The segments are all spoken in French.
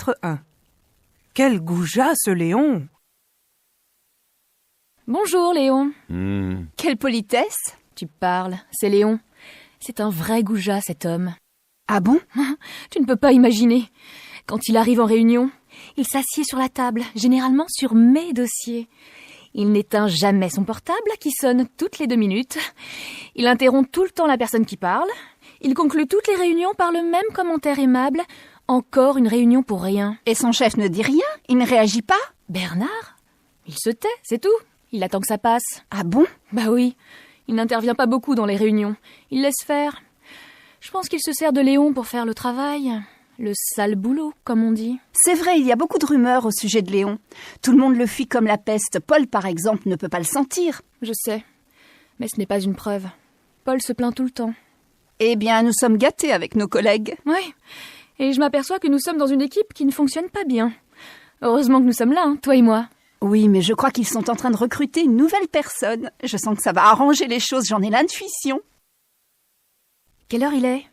Chapitre 1. Quel goujat ce Léon! Bonjour Léon. Quelle politesse. Tu parles, c'est Léon. C'est un vrai goujat cet homme. Ah bon? Tu ne peux pas imaginer. Quand il arrive en réunion, il s'assied sur la table, généralement sur mes dossiers. Il n'éteint jamais son portable, qui sonne toutes les 2 minutes. Il interrompt tout le temps la personne qui parle. Il conclut toutes les réunions par le même commentaire aimable. Encore une réunion pour rien. Et son chef ne dit rien? Il ne réagit pas? Bernard? Il se tait, c'est tout. Il attend que ça passe. Ah bon? Bah oui. Il n'intervient pas beaucoup dans les réunions. Il laisse faire. Je pense qu'il se sert de Léon pour faire le travail. Le sale boulot, comme on dit. C'est vrai, il y a beaucoup de rumeurs au sujet de Léon. Tout le monde le fuit comme la peste. Paul, par exemple, ne peut pas le sentir. Je sais. Mais ce n'est pas une preuve. Paul se plaint tout le temps. Eh bien, nous sommes gâtés avec nos collègues. Oui. Et je m'aperçois que nous sommes dans une équipe qui ne fonctionne pas bien. Heureusement que nous sommes là, toi et moi. Oui, mais je crois qu'ils sont en train de recruter une nouvelle personne. Je sens que ça va arranger les choses, j'en ai l'intuition. Quelle heure il est?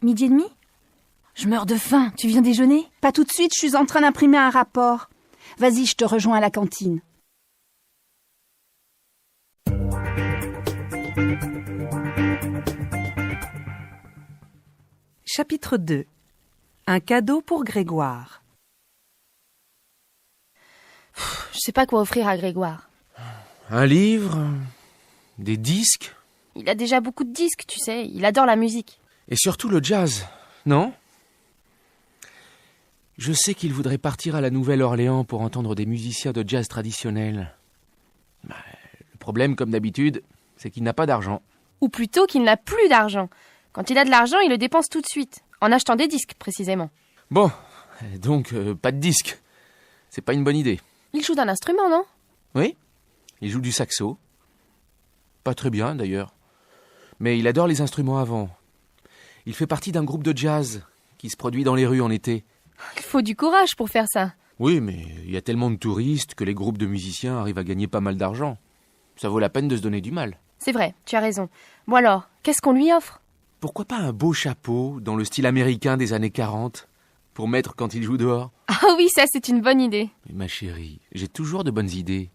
12h30? Je meurs de faim, tu viens déjeuner? Pas tout de suite, je suis en train d'imprimer un rapport. Vas-y, je te rejoins à la cantine. Chapitre 2. Un cadeau pour Grégoire. Je sais pas quoi offrir à Grégoire. Un livre, des disques, Il a déjà beaucoup de disques, tu sais. Il adore la musique. et surtout le jazz, non? Je sais qu'il voudrait partir à la Nouvelle-Orléans pour entendre des musiciens de jazz traditionnels. Le problème, comme d'habitude, c'est qu'il n'a pas d'argent. Ou plutôt qu'il n'a plus d'argent. Quand il a de l'argent, il le dépense tout de suite. En achetant des disques, précisément. Bon, donc pas de disques. C'est pas une bonne idée. Il joue d'un instrument, non? Oui, il joue du saxo. Pas très bien, d'ailleurs. Mais il adore les instruments à vent. Il fait partie d'un groupe de jazz qui se produit dans les rues en été. Il faut du courage pour faire ça. Oui, mais il y a tellement de touristes que les groupes de musiciens arrivent à gagner pas mal d'argent. Ça vaut la peine de se donner du mal. C'est vrai, tu as raison. Bon alors, qu'est-ce qu'on lui offre? Pourquoi pas un beau chapeau, dans le style américain des années 40, pour mettre quand il joue dehors? Ah oui, ça c'est une bonne idée. Mais ma chérie, j'ai toujours de bonnes idées.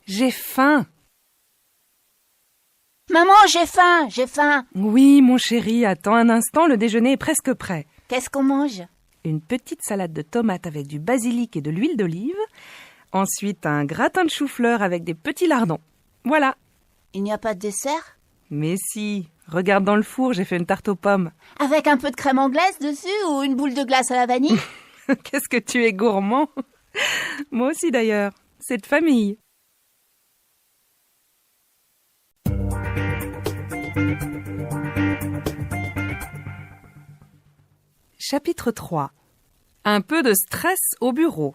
J'ai faim. Maman, j'ai faim, j'ai faim. Oui, mon chéri, attends un instant, le déjeuner est presque prêt. Qu'est-ce qu'on mange? Une petite salade de tomates avec du basilic et de l'huile d'olive. Ensuite, un gratin de chou-fleur avec des petits lardons. Voilà. Il n'y a pas de dessert? Mais si, regarde dans le four, j'ai fait une tarte aux pommes. Avec un peu de crème anglaise dessus ou une boule de glace à la vanille? Qu'est-ce que tu es gourmand. Moi aussi d'ailleurs, c'est de famille. Chapitre 3. Un peu de stress au bureau.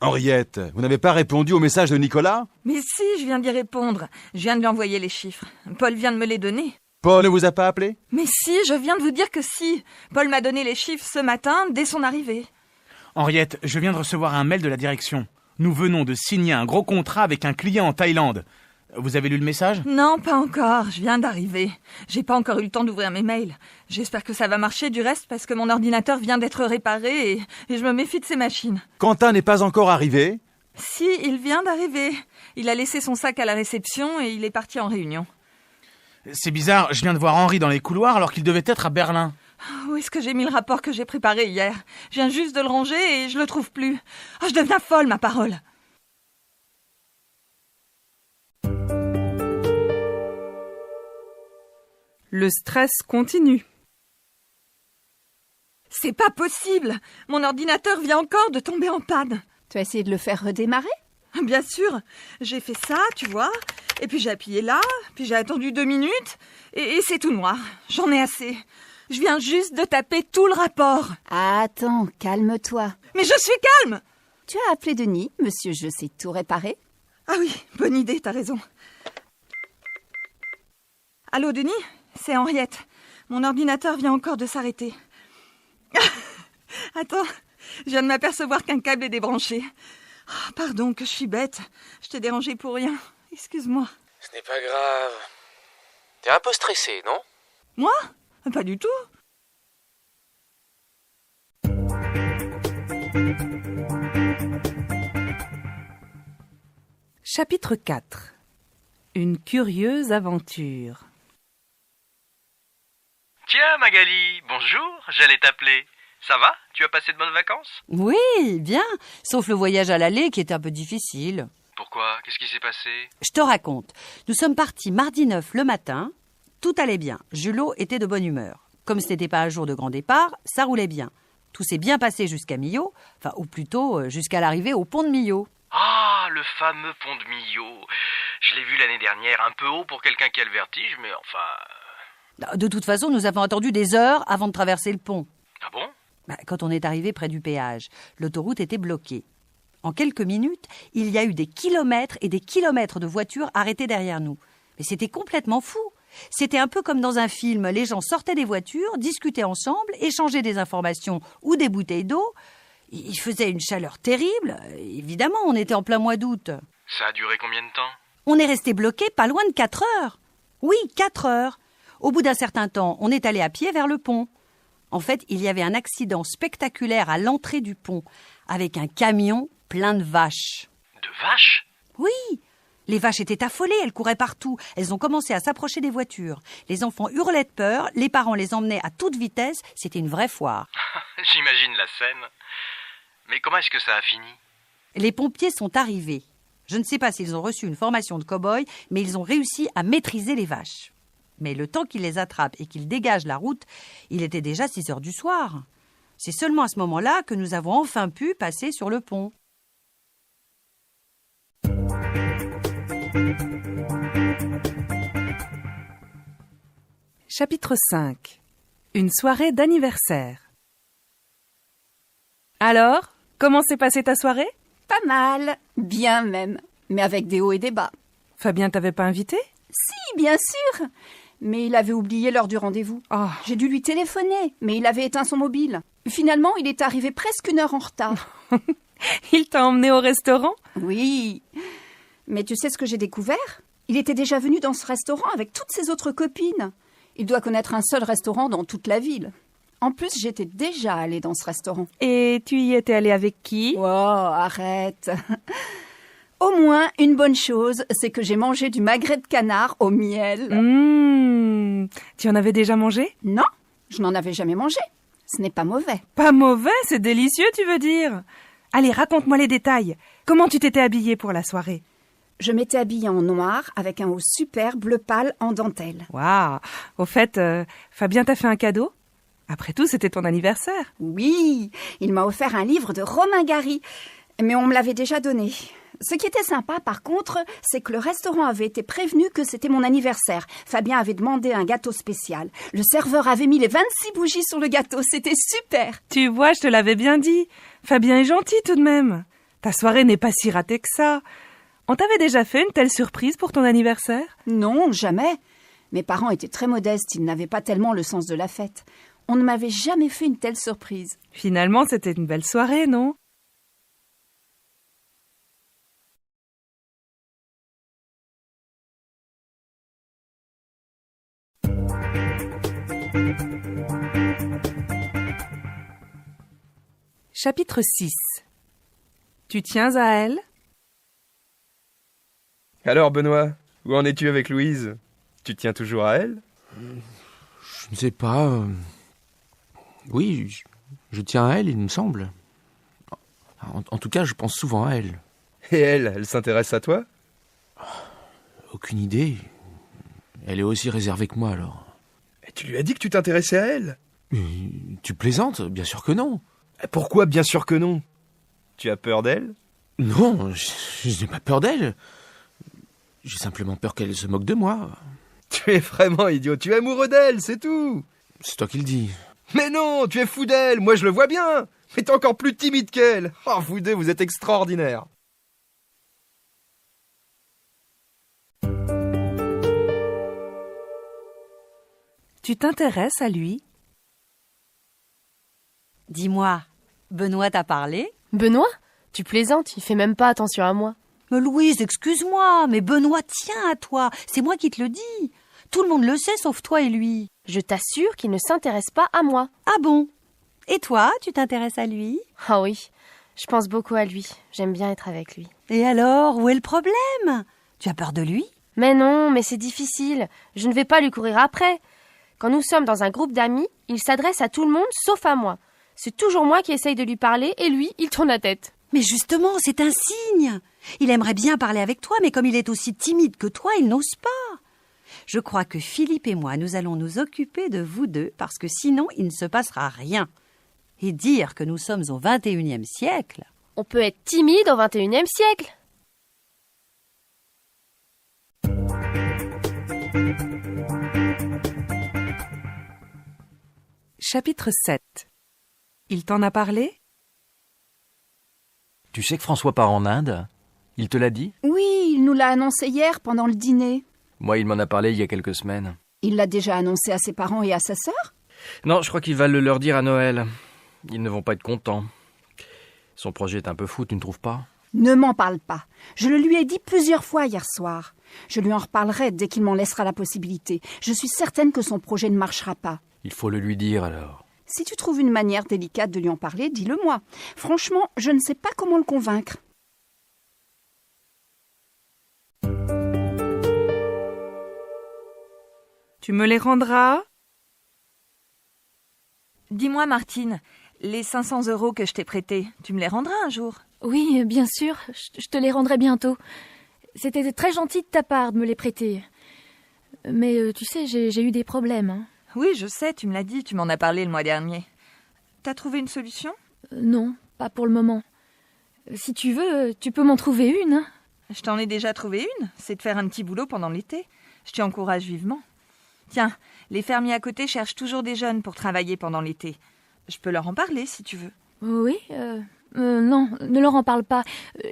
Henriette, vous n'avez pas répondu au message de Nicolas? Mais si, je viens d'y répondre. Je viens de lui envoyer les chiffres. Paul vient de me les donner. Paul ne vous a pas appelé? Mais si, je viens de vous dire que si. Paul m'a donné les chiffres ce matin, dès son arrivée. Henriette, je viens de recevoir un mail de la direction. Nous venons de signer un gros contrat avec un client en Thaïlande. Vous avez lu le message? Non, pas encore. Je viens d'arriver. J'ai pas encore eu le temps d'ouvrir mes mails. J'espère que ça va marcher du reste parce que mon ordinateur vient d'être réparé et je me méfie de ces machines. Quentin n'est pas encore arrivé? Si, il vient d'arriver. Il a laissé son sac à la réception et il est parti en réunion. C'est bizarre, je viens de voir Henri dans les couloirs alors qu'il devait être à Berlin. Où est-ce que j'ai mis le rapport que j'ai préparé hier? Je viens juste de le ranger et je le trouve plus. Oh, je deviens folle, ma parole. Le stress continue. C'est pas possible. Mon ordinateur vient encore de tomber en panne. Tu as essayé de le faire redémarrer? Bien sûr. J'ai fait ça, tu vois. Et puis j'ai appuyé là. Puis j'ai attendu 2 minutes. Et c'est tout noir. J'en ai assez. Je viens juste de taper tout le rapport. Attends, calme-toi. Mais je suis calme. Tu as appelé Denis, monsieur Je sais tout réparer? Ah oui, bonne idée, t'as raison. Allô, Denis? C'est Henriette. Mon ordinateur vient encore de s'arrêter. Attends, je viens de m'apercevoir qu'un câble est débranché. Oh, pardon, que je suis bête. Je t'ai dérangé pour rien. Excuse-moi. Ce n'est pas grave. T'es un peu stressé, non? Moi? Pas du tout. Chapitre 4. Une curieuse aventure. Tiens, Magali, bonjour, j'allais t'appeler. Ça va? Tu as passé de bonnes vacances? Oui, bien, sauf le voyage à l'aller qui était un peu difficile. Pourquoi? Qu'est-ce qui s'est passé? Je te raconte. Nous sommes partis mardi 9 le matin. Tout allait bien. Julot était de bonne humeur. Comme ce n'était pas un jour de grand départ, ça roulait bien. Tout s'est bien passé jusqu'à Millau, ou plutôt jusqu'à l'arrivée au pont de Millau. Ah, le fameux pont de Millau. Je l'ai vu l'année dernière, un peu haut pour quelqu'un qui a le vertige, mais enfin... De toute façon, nous avons attendu des heures avant de traverser le pont. Ah bon? Quand on est arrivé près du péage, l'autoroute était bloquée. En quelques minutes, il y a eu des kilomètres et des kilomètres de voitures arrêtées derrière nous. Mais c'était complètement fou. C'était un peu comme dans un film. Les gens sortaient des voitures, discutaient ensemble, échangeaient des informations ou des bouteilles d'eau. Il faisait une chaleur terrible. Évidemment, on était en plein mois d'août. Ça a duré combien de temps? On est resté bloqué pas loin de 4 heures. Oui, 4 heures. Au bout d'un certain temps, on est allé à pied vers le pont. En fait, il y avait un accident spectaculaire à l'entrée du pont, avec un camion plein de vaches. De vaches? Oui, les vaches étaient affolées, elles couraient partout. Elles ont commencé à s'approcher des voitures. Les enfants hurlaient de peur, les parents les emmenaient à toute vitesse. C'était une vraie foire. J'imagine la scène. Mais comment est-ce que ça a fini? Les pompiers sont arrivés. Je ne sais pas s'ils ont reçu une formation de cow-boy, mais ils ont réussi à maîtriser les vaches. Mais le temps qu'ils les attrapent et qu'ils dégagent la route, il était déjà 6 heures du soir. C'est seulement à ce moment-là que nous avons enfin pu passer sur le pont. Chapitre 5. Une soirée d'anniversaire. Alors, comment s'est passée ta soirée? Pas mal, bien même, mais avec des hauts et des bas. Fabien t'avait pas invité? Si, bien sûr, mais il avait oublié l'heure du rendez-vous. Oh. J'ai dû lui téléphoner, mais il avait éteint son mobile. Finalement, il est arrivé presque 1 heure en retard. Il t'a emmené au restaurant? Oui, mais tu sais ce que j'ai découvert? Il était déjà venu dans ce restaurant avec toutes ses autres copines. Il doit connaître un seul restaurant dans toute la ville. En plus, j'étais déjà allée dans ce restaurant. Et tu y étais allée avec qui? Oh, arrête. Au moins, une bonne chose, c'est que j'ai mangé du magret de canard au miel. Tu en avais déjà mangé? Non, je n'en avais jamais mangé. Ce n'est pas mauvais. Pas mauvais, c'est délicieux, tu veux dire? Allez, raconte-moi les détails. Comment tu t'étais habillée pour la soirée? Je m'étais habillée en noir avec un haut super bleu pâle en dentelle. Waouh! Au fait, Fabien t'a fait un cadeau? Après tout, c'était ton anniversaire. Oui, il m'a offert un livre de Romain Gary, mais on me l'avait déjà donné. Ce qui était sympa, par contre, c'est que le restaurant avait été prévenu que c'était mon anniversaire. Fabien avait demandé un gâteau spécial. Le serveur avait mis les 26 bougies sur le gâteau. C'était super. Tu vois, je te l'avais bien dit. Fabien est gentil tout de même. Ta soirée n'est pas si ratée que ça. On t'avait déjà fait une telle surprise pour ton anniversaire? Non, jamais. Mes parents étaient très modestes. Ils n'avaient pas tellement le sens de la fête. On ne m'avait jamais fait une telle surprise. Finalement, c'était une belle soirée, non? Chapitre 6. Tu tiens à elle? Alors, Benoît, où en es-tu avec Louise? Tu tiens toujours à elle? Je ne sais pas. Oui, je tiens à elle, il me semble. En tout cas, je pense souvent à elle. Et elle s'intéresse à toi? Aucune idée. Elle est aussi réservée que moi, alors. Et tu lui as dit que tu t'intéressais à elle? Tu plaisantes? Bien sûr que non. Pourquoi bien sûr que non? Tu as peur d'elle? Non, je n'ai pas peur d'elle. J'ai simplement peur qu'elle se moque de moi. Tu es vraiment idiot, tu es amoureux d'elle, c'est tout. C'est toi qui le dis. Mais non, tu es fou d'elle, moi je le vois bien. Mais t'es encore plus timide qu'elle. Oh, vous deux, vous êtes extraordinaires. Tu t'intéresses à lui? Dis-moi, Benoît t'a parlé? Benoît? Tu plaisantes, il fait même pas attention à moi. Mais Louise, excuse-moi, mais Benoît tient à toi. C'est moi qui te le dis. tout le monde le sait sauf toi et lui. Je t'assure qu'il ne s'intéresse pas à moi. Ah bon? Et toi, tu t'intéresses à lui? Ah oui, je pense beaucoup à lui. J'aime bien être avec lui. Et alors, où est le problème? Tu as peur de lui? Mais non, mais c'est difficile. Je ne vais pas lui courir après. Quand nous sommes dans un groupe d'amis, il s'adresse à tout le monde sauf à moi. C'est toujours moi qui essaye de lui parler et lui, il tourne la tête. Mais justement, c'est un signe. Il aimerait bien parler avec toi, mais comme il est aussi timide que toi, il n'ose pas. Je crois que Philippe et moi, nous allons nous occuper de vous deux, parce que sinon, il ne se passera rien. Et dire que nous sommes au 21e siècle... On peut être timide au 21e siècle. Chapitre 7. Il t'en a parlé? Tu sais que François part en Inde? Il te l'a dit? Oui, il nous l'a annoncé hier pendant le dîner. Moi, il m'en a parlé il y a quelques semaines. Il l'a déjà annoncé à ses parents et à sa sœur? Non, je crois qu'il va le leur dire à Noël. Ils ne vont pas être contents. Son projet est un peu fou, tu ne trouves pas? Ne m'en parle pas. Je le lui ai dit plusieurs fois hier soir. Je lui en reparlerai dès qu'il m'en laissera la possibilité. Je suis certaine que son projet ne marchera pas. Il faut le lui dire alors. Si tu trouves une manière délicate de lui en parler, dis-le-moi. Franchement, je ne sais pas comment le convaincre. Tu me les rendras? Dis-moi, Martine, les 500 € que je t'ai prêtés, tu me les rendras un jour? Oui, bien sûr, je te les rendrai bientôt. C'était très gentil de ta part de me les prêter. Mais tu sais, j'ai eu des problèmes. Hein. Oui, je sais, tu me l'as dit, tu m'en as parlé le mois dernier. T'as trouvé une solution? Non, pas pour le moment. Si tu veux, tu peux m'en trouver une. Hein. Je t'en ai déjà trouvé une, c'est de faire un petit boulot pendant l'été. Je t'y encourage vivement. Tiens, les fermiers à côté cherchent toujours des jeunes pour travailler pendant l'été. Je peux leur en parler si tu veux. Oui, non, ne leur en parle pas.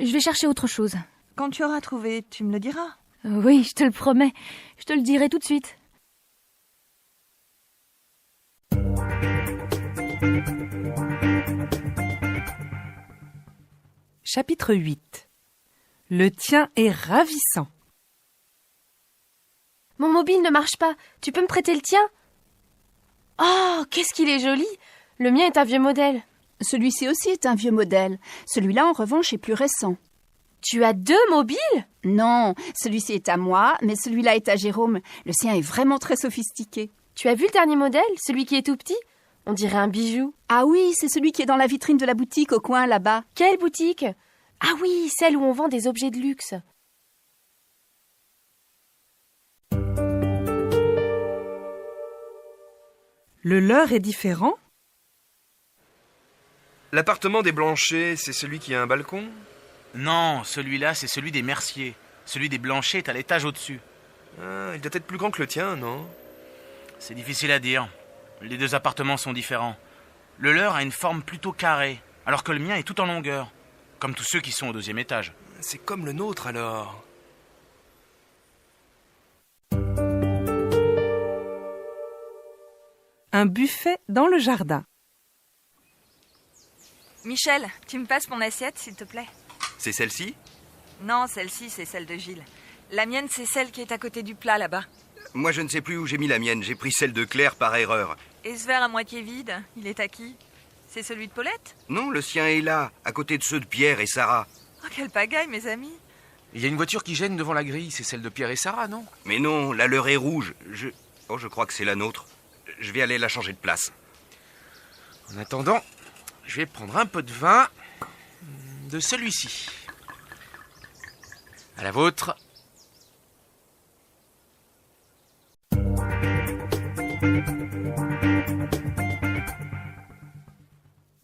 Je vais chercher autre chose. Quand tu auras trouvé, tu me le diras. Oui, je te le promets. Je te le dirai tout de suite. Chapitre 8. Le tien est ravissant. Mon mobile ne marche pas. Tu peux me prêter le tien? Oh, qu'est-ce qu'il est joli. Le mien est un vieux modèle. Celui-ci aussi est un vieux modèle. Celui-là, en revanche, est plus récent. Tu as 2 mobiles? Non, celui-ci est à moi, mais celui-là est à Jérôme. Le sien est vraiment très sophistiqué. Tu as vu le dernier modèle, celui qui est tout petit? On dirait un bijou. Ah oui, c'est celui qui est dans la vitrine de la boutique au coin, là-bas. Quelle boutique? Ah oui, celle où on vend des objets de luxe. Le leur est différent? L'appartement des Blanchet, c'est celui qui a un balcon? Non, celui-là, c'est celui des Mercier. Celui des Blanchet est à l'étage au-dessus. Ah, il doit être plus grand que le tien, non? C'est difficile à dire. Les 2 appartements sont différents. Le leur a une forme plutôt carrée, alors que le mien est tout en longueur. Comme tous ceux qui sont au 2e étage. C'est comme le nôtre, alors. Un buffet dans le jardin. Michel, tu me passes mon assiette, s'il te plaît? C'est celle-ci? Non, celle-ci, c'est celle de Gilles. La mienne, c'est celle qui est à côté du plat, là-bas. Moi, je ne sais plus où j'ai mis la mienne. J'ai pris celle de Claire par erreur. Et ce verre à moitié vide, il est à qui? C'est celui de Paulette? Non, le sien est là, à côté de ceux de Pierre et Sarah. Oh, quelle pagaille, mes amis! Il y a une voiture qui gêne devant la grille, c'est celle de Pierre et Sarah, non? Mais non, la leur est rouge. Je crois que c'est la nôtre. Je vais aller la changer de place. En attendant, je vais prendre un peu de vin de celui-ci. À la vôtre.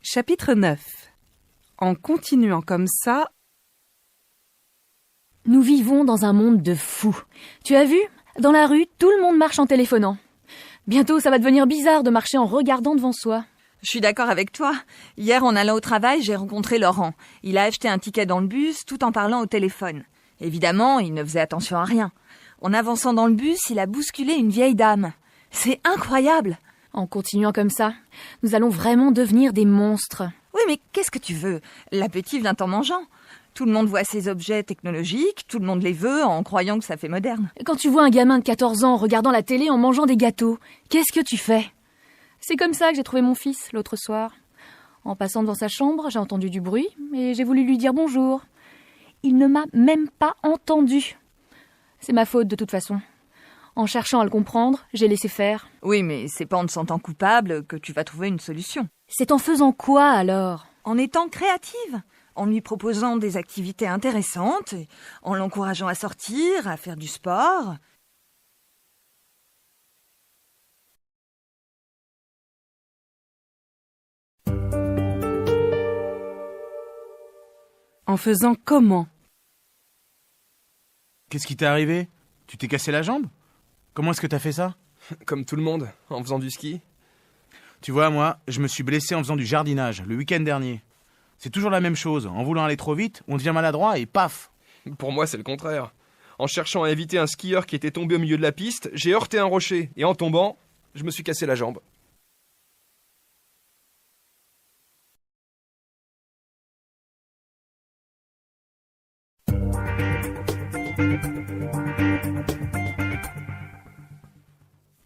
Chapitre 9. En continuant comme ça... Nous vivons dans un monde de fous. Tu as vu? Dans la rue, tout le monde marche en téléphonant. Bientôt, ça va devenir bizarre de marcher en regardant devant soi. Je suis d'accord avec toi. Hier, en allant au travail, j'ai rencontré Laurent. Il a acheté un ticket dans le bus tout en parlant au téléphone. Évidemment, il ne faisait attention à rien. En avançant dans le bus, il a bousculé une vieille dame. C'est incroyable. En continuant comme ça, nous allons vraiment devenir des monstres. Oui, mais qu'est-ce que tu veux? L'appétit vient en mangeant. Tout le monde voit ces objets technologiques, tout le monde les veut en croyant que ça fait moderne. Quand tu vois un gamin de 14 ans regardant la télé en mangeant des gâteaux, qu'est-ce que tu fais? C'est comme ça que j'ai trouvé mon fils l'autre soir. En passant devant sa chambre, j'ai entendu du bruit et j'ai voulu lui dire bonjour. Il ne m'a même pas entendu. C'est ma faute de toute façon. En cherchant à le comprendre, j'ai laissé faire. Oui, mais c'est pas en te sentant coupable que tu vas trouver une solution. C'est en faisant quoi alors? En étant créative, en lui proposant des activités intéressantes, et en l'encourageant à sortir, à faire du sport. En faisant comment? Qu'est-ce qui t'est arrivé? Tu t'es cassé la jambe? Comment est-ce que t'as fait ça? Comme tout le monde, en faisant du ski. Tu vois, moi, je me suis blessé en faisant du jardinage, le week-end dernier. C'est toujours la même chose. En voulant aller trop vite, on devient maladroit et paf! Pour moi, c'est le contraire. En cherchant à éviter un skieur qui était tombé au milieu de la piste, j'ai heurté un rocher. Et en tombant, je me suis cassé la jambe.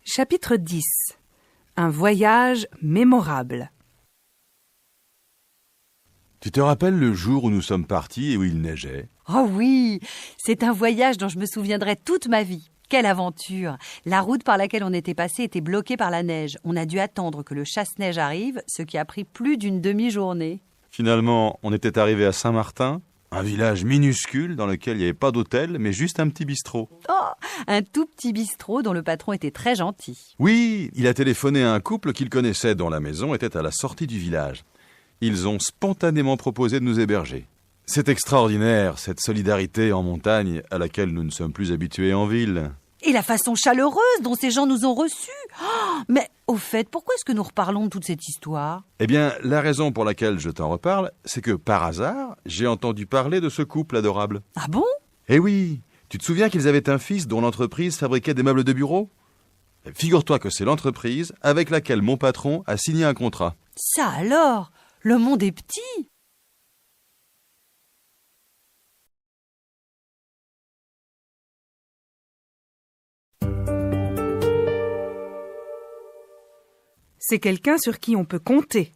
Chapitre 10. Un voyage mémorable. Tu te rappelles le jour où nous sommes partis et où il neigeait? Oh oui, c'est un voyage dont je me souviendrai toute ma vie. Quelle aventure! La route par laquelle on était passé était bloquée par la neige. On a dû attendre que le chasse-neige arrive, ce qui a pris plus d'une demi-journée. Finalement, on était arrivé à Saint-Martin, un village minuscule dans lequel il n'y avait pas d'hôtel, mais juste un petit bistrot. Oh, un tout petit bistrot dont le patron était très gentil. Oui, il a téléphoné à un couple qu'il connaissait dont la maison était à la sortie du village. Ils ont spontanément proposé de nous héberger. C'est extraordinaire, cette solidarité en montagne à laquelle nous ne sommes plus habitués en ville. Et la façon chaleureuse dont ces gens nous ont reçus. Oh, mais au fait, pourquoi est-ce que nous reparlons de toute cette histoire? Eh bien, la raison pour laquelle je t'en reparle, c'est que par hasard, j'ai entendu parler de ce couple adorable. Ah bon? Eh oui, tu te souviens qu'ils avaient un fils dont l'entreprise fabriquait des meubles de bureau? Figure-toi que c'est l'entreprise avec laquelle mon patron a signé un contrat. Ça alors? Le monde est petit. C'est quelqu'un sur qui on peut compter.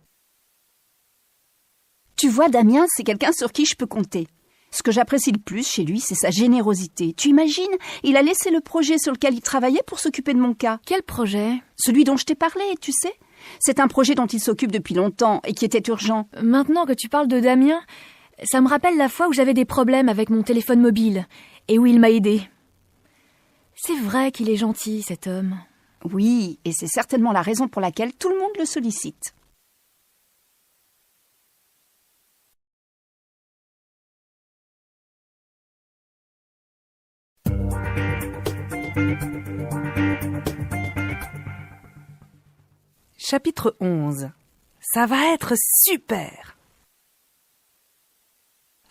Tu vois, Damien, c'est quelqu'un sur qui je peux compter. Ce que j'apprécie le plus chez lui, c'est sa générosité. Tu imagines, il a laissé le projet sur lequel il travaillait pour s'occuper de mon cas. Quel projet? Celui dont je t'ai parlé, tu sais. C'est un projet dont il s'occupe depuis longtemps et qui était urgent. Maintenant que tu parles de Damien, ça me rappelle la fois où j'avais des problèmes avec mon téléphone mobile et où il m'a aidé. C'est vrai qu'il est gentil, cet homme. Oui, et c'est certainement la raison pour laquelle tout le monde le sollicite. Chapitre 11. Ça va être super!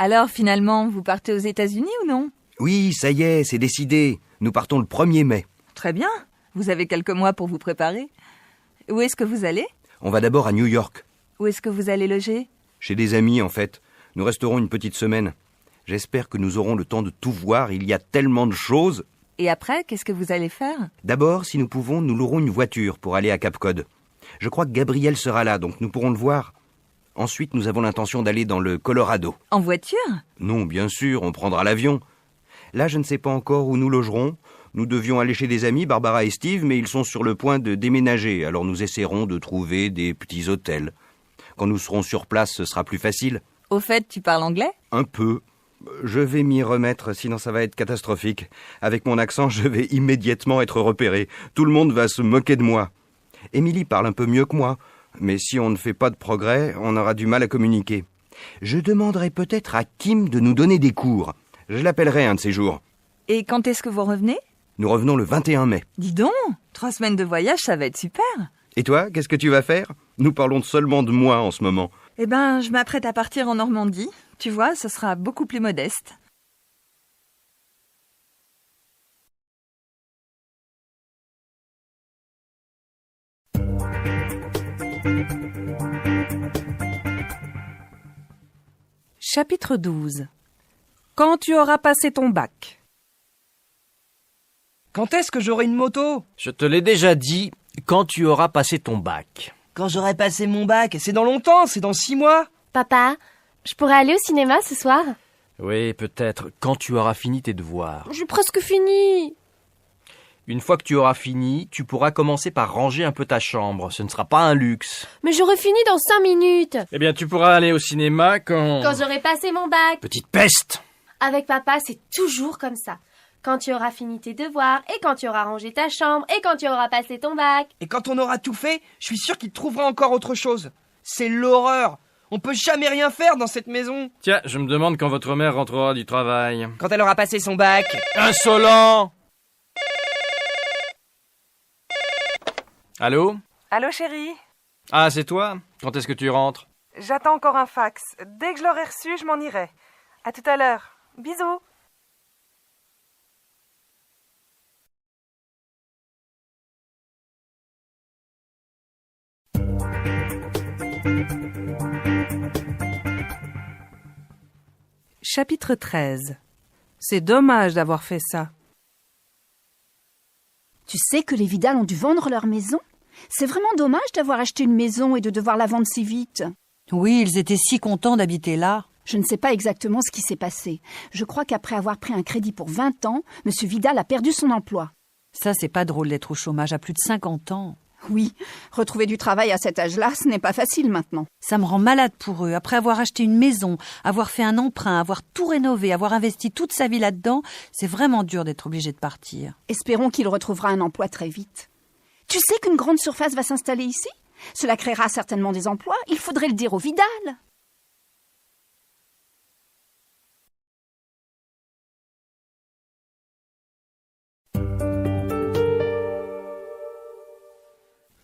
Alors finalement, vous partez aux États-Unis ou non? Oui, ça y est, c'est décidé. Nous partons le 1er mai. Très bien. Vous avez quelques mois pour vous préparer. Où est-ce que vous allez? On va d'abord à New York. Où est-ce que vous allez loger? Chez des amis, en fait. Nous resterons une petite semaine. J'espère que nous aurons le temps de tout voir. Il y a tellement de choses. Et après, qu'est-ce que vous allez faire? D'abord, si nous pouvons, nous louerons une voiture pour aller à Cap Cod. Je crois que Gabriel sera là, donc nous pourrons le voir. Ensuite, nous avons l'intention d'aller dans le Colorado. En voiture? Non, bien sûr, on prendra l'avion. Là, je ne sais pas encore où nous logerons. Nous devions aller chez des amis, Barbara et Steve, mais ils sont sur le point de déménager, alors nous essaierons de trouver des petits hôtels. Quand nous serons sur place, ce sera plus facile. Au fait, tu parles anglais? Un peu. Je vais m'y remettre, sinon ça va être catastrophique. Avec mon accent, je vais immédiatement être repéré. Tout le monde va se moquer de moi. Émilie parle un peu mieux que moi, mais si on ne fait pas de progrès, on aura du mal à communiquer. Je demanderai peut-être à Kim de nous donner des cours. Je l'appellerai un de ces jours. Et quand est-ce que vous revenez? Nous revenons le 21 mai. Dis donc, 3 semaines de voyage, ça va être super. Et toi, qu'est-ce que tu vas faire? Nous parlons seulement de moi en ce moment. Eh ben, je m'apprête à partir en Normandie. Tu vois, ce sera beaucoup plus modeste. Chapitre 12. Quand tu auras passé ton bac. Quand est-ce que j'aurai une moto? Je te l'ai déjà dit, quand tu auras passé ton bac. Quand j'aurai passé mon bac, c'est dans longtemps, c'est dans 6 mois. Papa, je pourrais aller au cinéma ce soir? Oui, peut-être, quand tu auras fini tes devoirs. J'ai presque fini. Une fois que tu auras fini, tu pourras commencer par ranger un peu ta chambre. Ce ne sera pas un luxe. Mais j'aurai fini dans 5 minutes. Eh bien, tu pourras aller au cinéma quand j'aurai passé mon bac. Petite peste! Avec papa, c'est toujours comme ça. Quand tu auras fini tes devoirs, et quand tu auras rangé ta chambre, et quand tu auras passé ton bac. Et quand on aura tout fait, je suis sûr qu'il trouvera encore autre chose. C'est l'horreur. On peut jamais rien faire dans cette maison. Tiens, je me demande quand votre mère rentrera du travail. Quand elle aura passé son bac. Insolent! Allô? Allô chérie? Ah, c'est toi? Quand est-ce que tu rentres? J'attends encore un fax. Dès que je l'aurai reçu, je m'en irai. À tout à l'heure. Bisous. Chapitre 13. C'est dommage d'avoir fait ça. Tu sais que les Vidal ont dû vendre leur maison? C'est vraiment dommage d'avoir acheté une maison et de devoir la vendre si vite. Oui, ils étaient si contents d'habiter là. Je ne sais pas exactement ce qui s'est passé. Je crois qu'après avoir pris un crédit pour 20 ans, M. Vidal a perdu son emploi. Ça, c'est pas drôle d'être au chômage à plus de 50 ans. Oui, retrouver du travail à cet âge-là, ce n'est pas facile maintenant. Ça me rend malade pour eux. Après avoir acheté une maison, avoir fait un emprunt, avoir tout rénové, avoir investi toute sa vie là-dedans, c'est vraiment dur d'être obligé de partir. Espérons qu'il retrouvera un emploi très vite. Tu sais qu'une grande surface va s'installer ici? Cela créera certainement des emplois. Il faudrait le dire au Vidal.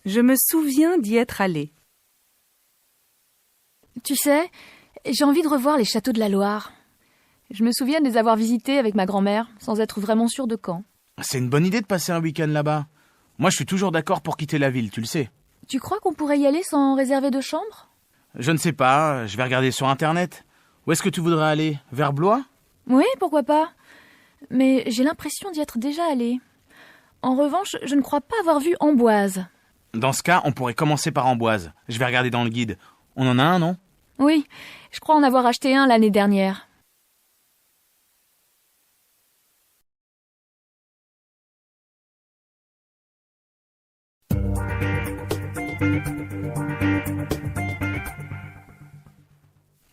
Je me souviens d'y être allée. Tu sais, j'ai envie de revoir les châteaux de la Loire. Je me souviens de les avoir visités avec ma grand-mère, sans être vraiment sûre de quand. C'est une bonne idée de passer un week-end là-bas. Moi, je suis toujours d'accord pour quitter la ville, tu le sais. Tu crois qu'on pourrait y aller sans réserver de chambre? Je ne sais pas, je vais regarder sur Internet. Où est-ce que tu voudrais aller? Vers Blois? Oui, pourquoi pas. Mais j'ai l'impression d'y être déjà allée. En revanche, je ne crois pas avoir vu Amboise. Dans ce cas, on pourrait commencer par Amboise. Je vais regarder dans le guide. On en a un, non? Oui, je crois en avoir acheté un l'année dernière.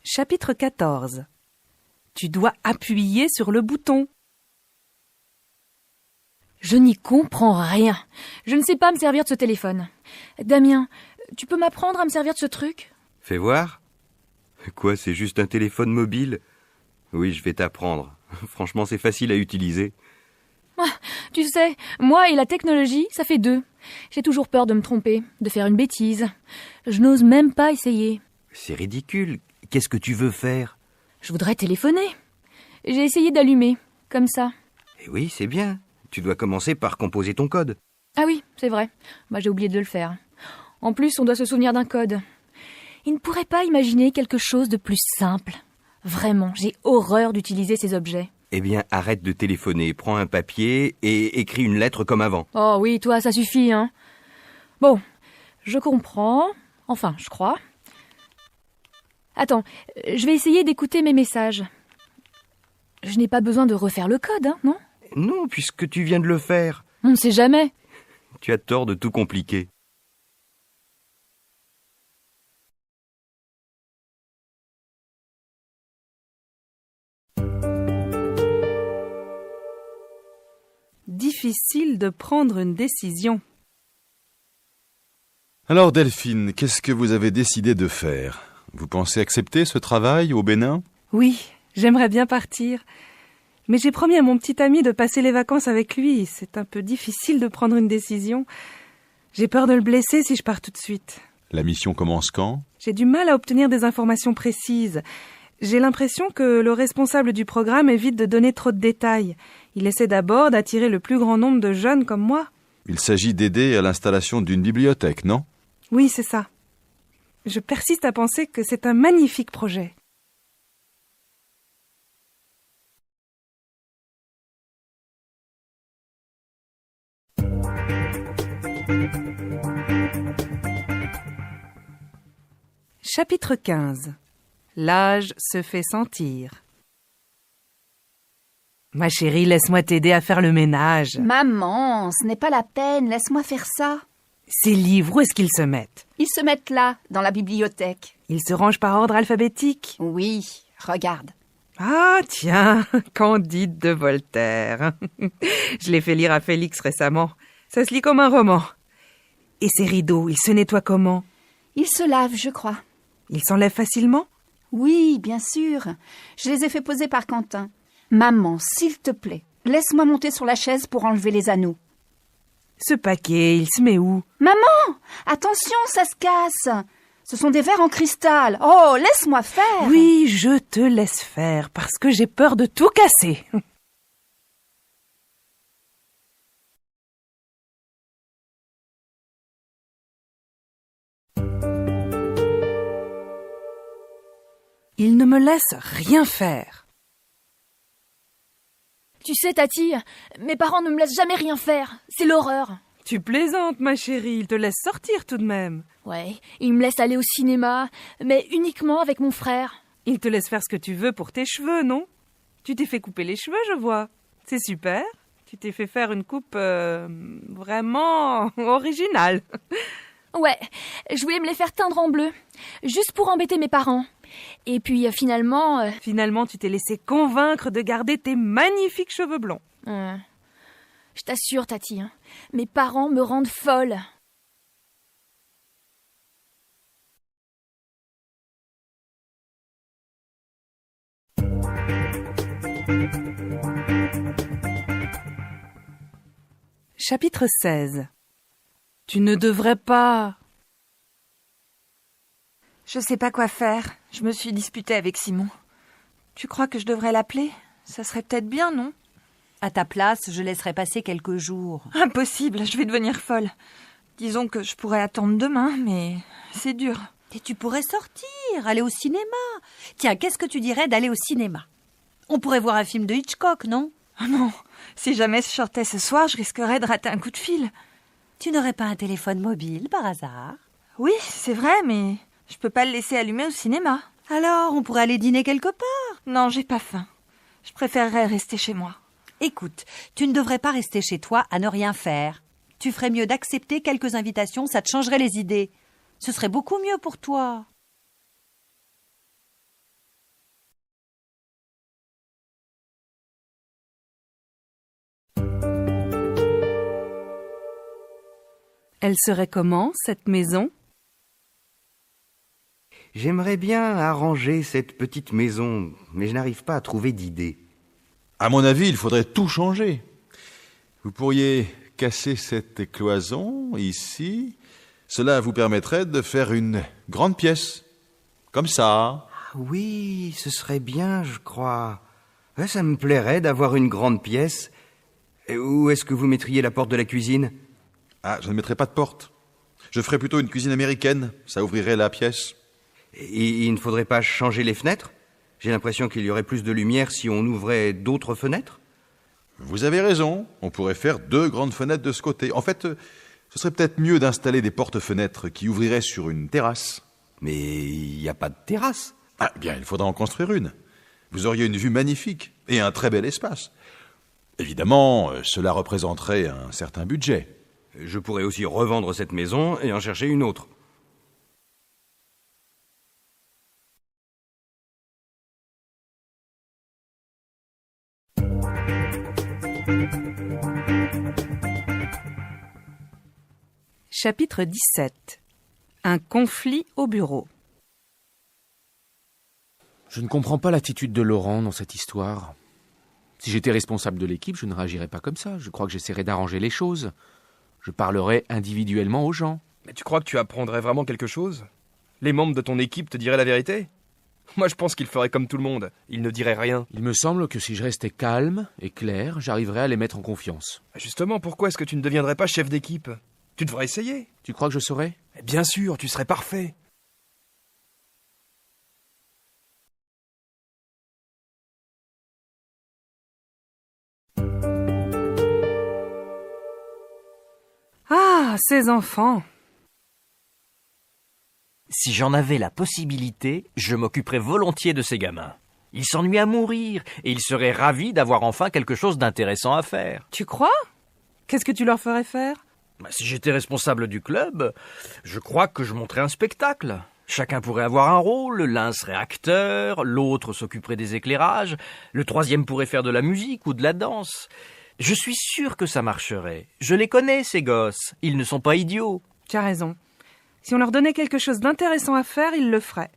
Chapitre 14. Tu dois appuyer sur le bouton. Je n'y comprends rien. Je ne sais pas me servir de ce téléphone. Damien, tu peux m'apprendre à me servir de ce truc? Fais voir. Quoi, c'est juste un téléphone mobile? Oui, je vais t'apprendre. Franchement, c'est facile à utiliser. Tu sais, moi et la technologie, ça fait deux. J'ai toujours peur de me tromper, de faire une bêtise. Je n'ose même pas essayer. C'est ridicule. Qu'est-ce que tu veux faire? Je voudrais téléphoner. J'ai essayé d'allumer, comme ça. Eh oui, c'est bien. Tu dois commencer par composer ton code. Ah oui, c'est vrai. Moi, j'ai oublié de le faire. En plus, on doit se souvenir d'un code. Il ne pourrait pas imaginer quelque chose de plus simple. Vraiment, j'ai horreur d'utiliser ces objets. Eh bien, arrête de téléphoner. Prends un papier et écris une lettre comme avant. Oh oui, toi, ça suffit, hein. Bon, je comprends. Enfin, je crois. Attends, je vais essayer d'écouter mes messages. Je n'ai pas besoin de refaire le code, hein, non? Non, puisque tu viens de le faire. On ne sait jamais. Tu as tort de tout compliquer. Difficile de prendre une décision. Alors Delphine, qu'est-ce que vous avez décidé de faire? Vous pensez accepter ce travail au Bénin? Oui, j'aimerais bien partir. Mais j'ai promis à mon petit ami de passer les vacances avec lui. C'est un peu difficile de prendre une décision. J'ai peur de le blesser si je pars tout de suite. La mission commence quand? J'ai du mal à obtenir des informations précises. J'ai l'impression que le responsable du programme évite de donner trop de détails. Il essaie d'abord d'attirer le plus grand nombre de jeunes comme moi. Il s'agit d'aider à l'installation d'une bibliothèque, non? Oui, c'est ça. Je persiste à penser que c'est un magnifique projet. Chapitre 15. L'âge se fait sentir. Ma chérie, laisse-moi t'aider à faire le ménage. Maman, ce n'est pas la peine, laisse-moi faire ça. Ces livres, où est-ce qu'ils se mettent? Ils se mettent là, dans la bibliothèque. Ils se rangent par ordre alphabétique? Oui, regarde. Ah, tiens, Candide de Voltaire. Je l'ai fait lire à Félix récemment. Ça se lit comme un roman. Et ces rideaux, ils se nettoient comment? Ils se lavent, je crois. Ils s'enlèvent facilement? Oui, bien sûr. Je les ai fait poser par Quentin. Maman, s'il te plaît, laisse-moi monter sur la chaise pour enlever les anneaux. Ce paquet, il se met où? Maman, attention, ça se casse. Ce sont des verres en cristal. Oh, laisse-moi faire. Oui, je te laisse faire, parce que j'ai peur de tout casser. Il ne me laisse rien faire. Tu sais, Tati, mes parents ne me laissent jamais rien faire. C'est l'horreur. Tu plaisantes, ma chérie, ils te laissent sortir tout de même. Ouais, ils me laissent aller au cinéma, mais uniquement avec mon frère. Ils te laissent faire ce que tu veux pour tes cheveux, non? Tu t'es fait couper les cheveux, je vois. C'est super. Tu t'es fait faire une coupe vraiment originale. Ouais, je voulais me les faire teindre en bleu, juste pour embêter mes parents. Et puis finalement... Finalement, tu t'es laissé convaincre de garder tes magnifiques cheveux blonds. Je t'assure, Tati, mes parents me rendent folle. Chapitre 16. Tu ne devrais pas... Je sais pas quoi faire. Je me suis disputée avec Simon. Tu crois que je devrais l'appeler? Ça serait peut-être bien, non? À ta place, je laisserai passer quelques jours. Impossible, je vais devenir folle. Disons que je pourrais attendre demain, mais c'est dur. Et tu pourrais sortir, aller au cinéma. Tiens, qu'est-ce que tu dirais d'aller au cinéma? On pourrait voir un film de Hitchcock, non? Oh non, si jamais je sortais ce soir, je risquerais de rater un coup de fil. Tu n'aurais pas un téléphone mobile, par hasard? Oui, c'est vrai, mais je peux pas le laisser allumé au cinéma. Alors, on pourrait aller dîner quelque part? Non, j'ai pas faim. Je préférerais rester chez moi. Écoute, tu ne devrais pas rester chez toi à ne rien faire. Tu ferais mieux d'accepter quelques invitations, ça te changerait les idées. Ce serait beaucoup mieux pour toi. Elle serait comment, cette maison? J'aimerais bien arranger cette petite maison, mais je n'arrive pas à trouver d'idée. À mon avis, il faudrait tout changer. Vous pourriez casser cette cloison ici. Cela vous permettrait de faire une grande pièce. Comme ça. Oui, ce serait bien, je crois. Ouais, ça me plairait d'avoir une grande pièce. Et où est-ce que vous mettriez la porte de la cuisine? Ah, je ne mettrai pas de porte. Je ferai plutôt une cuisine américaine. Ça ouvrirait la pièce. Et il ne faudrait pas changer les fenêtres? J'ai l'impression qu'il y aurait plus de lumière si on ouvrait d'autres fenêtres. Vous avez raison. On pourrait faire 2 grandes fenêtres de ce côté. En fait, ce serait peut-être mieux d'installer des porte-fenêtres qui ouvriraient sur une terrasse. Mais il n'y a pas de terrasse. Ah, bien, il faudra en construire une. Vous auriez une vue magnifique et un très bel espace. Évidemment, cela représenterait un certain budget. Je pourrais aussi revendre cette maison et en chercher une autre. Chapitre 17. Un conflit au bureau. Je ne comprends pas l'attitude de Laurent dans cette histoire. Si j'étais responsable de l'équipe, je ne réagirais pas comme ça. Je crois que j'essaierais d'arranger les choses. Je parlerais individuellement aux gens. Mais tu crois que tu apprendrais vraiment quelque chose? Les membres de ton équipe te diraient la vérité? Moi, je pense qu'ils feraient comme tout le monde. Ils ne diraient rien. Il me semble que si je restais calme et clair, j'arriverais à les mettre en confiance. Justement, pourquoi est-ce que tu ne deviendrais pas chef d'équipe? Tu devrais essayer. Tu crois que je saurais? Bien sûr, tu serais parfait. Ah, ces enfants. Si j'en avais la possibilité, je m'occuperais volontiers de ces gamins. Ils s'ennuient à mourir, et ils seraient ravis d'avoir enfin quelque chose d'intéressant à faire. Tu crois? Qu'est-ce que tu leur ferais faire? Si j'étais responsable du club, je crois que je monterais un spectacle. Chacun pourrait avoir un rôle, l'un serait acteur, l'autre s'occuperait des éclairages, le troisième pourrait faire de la musique ou de la danse. Je suis sûr que ça marcherait. Je les connais, ces gosses. Ils ne sont pas idiots. Tu as raison. Si on leur donnait quelque chose d'intéressant à faire, ils le feraient.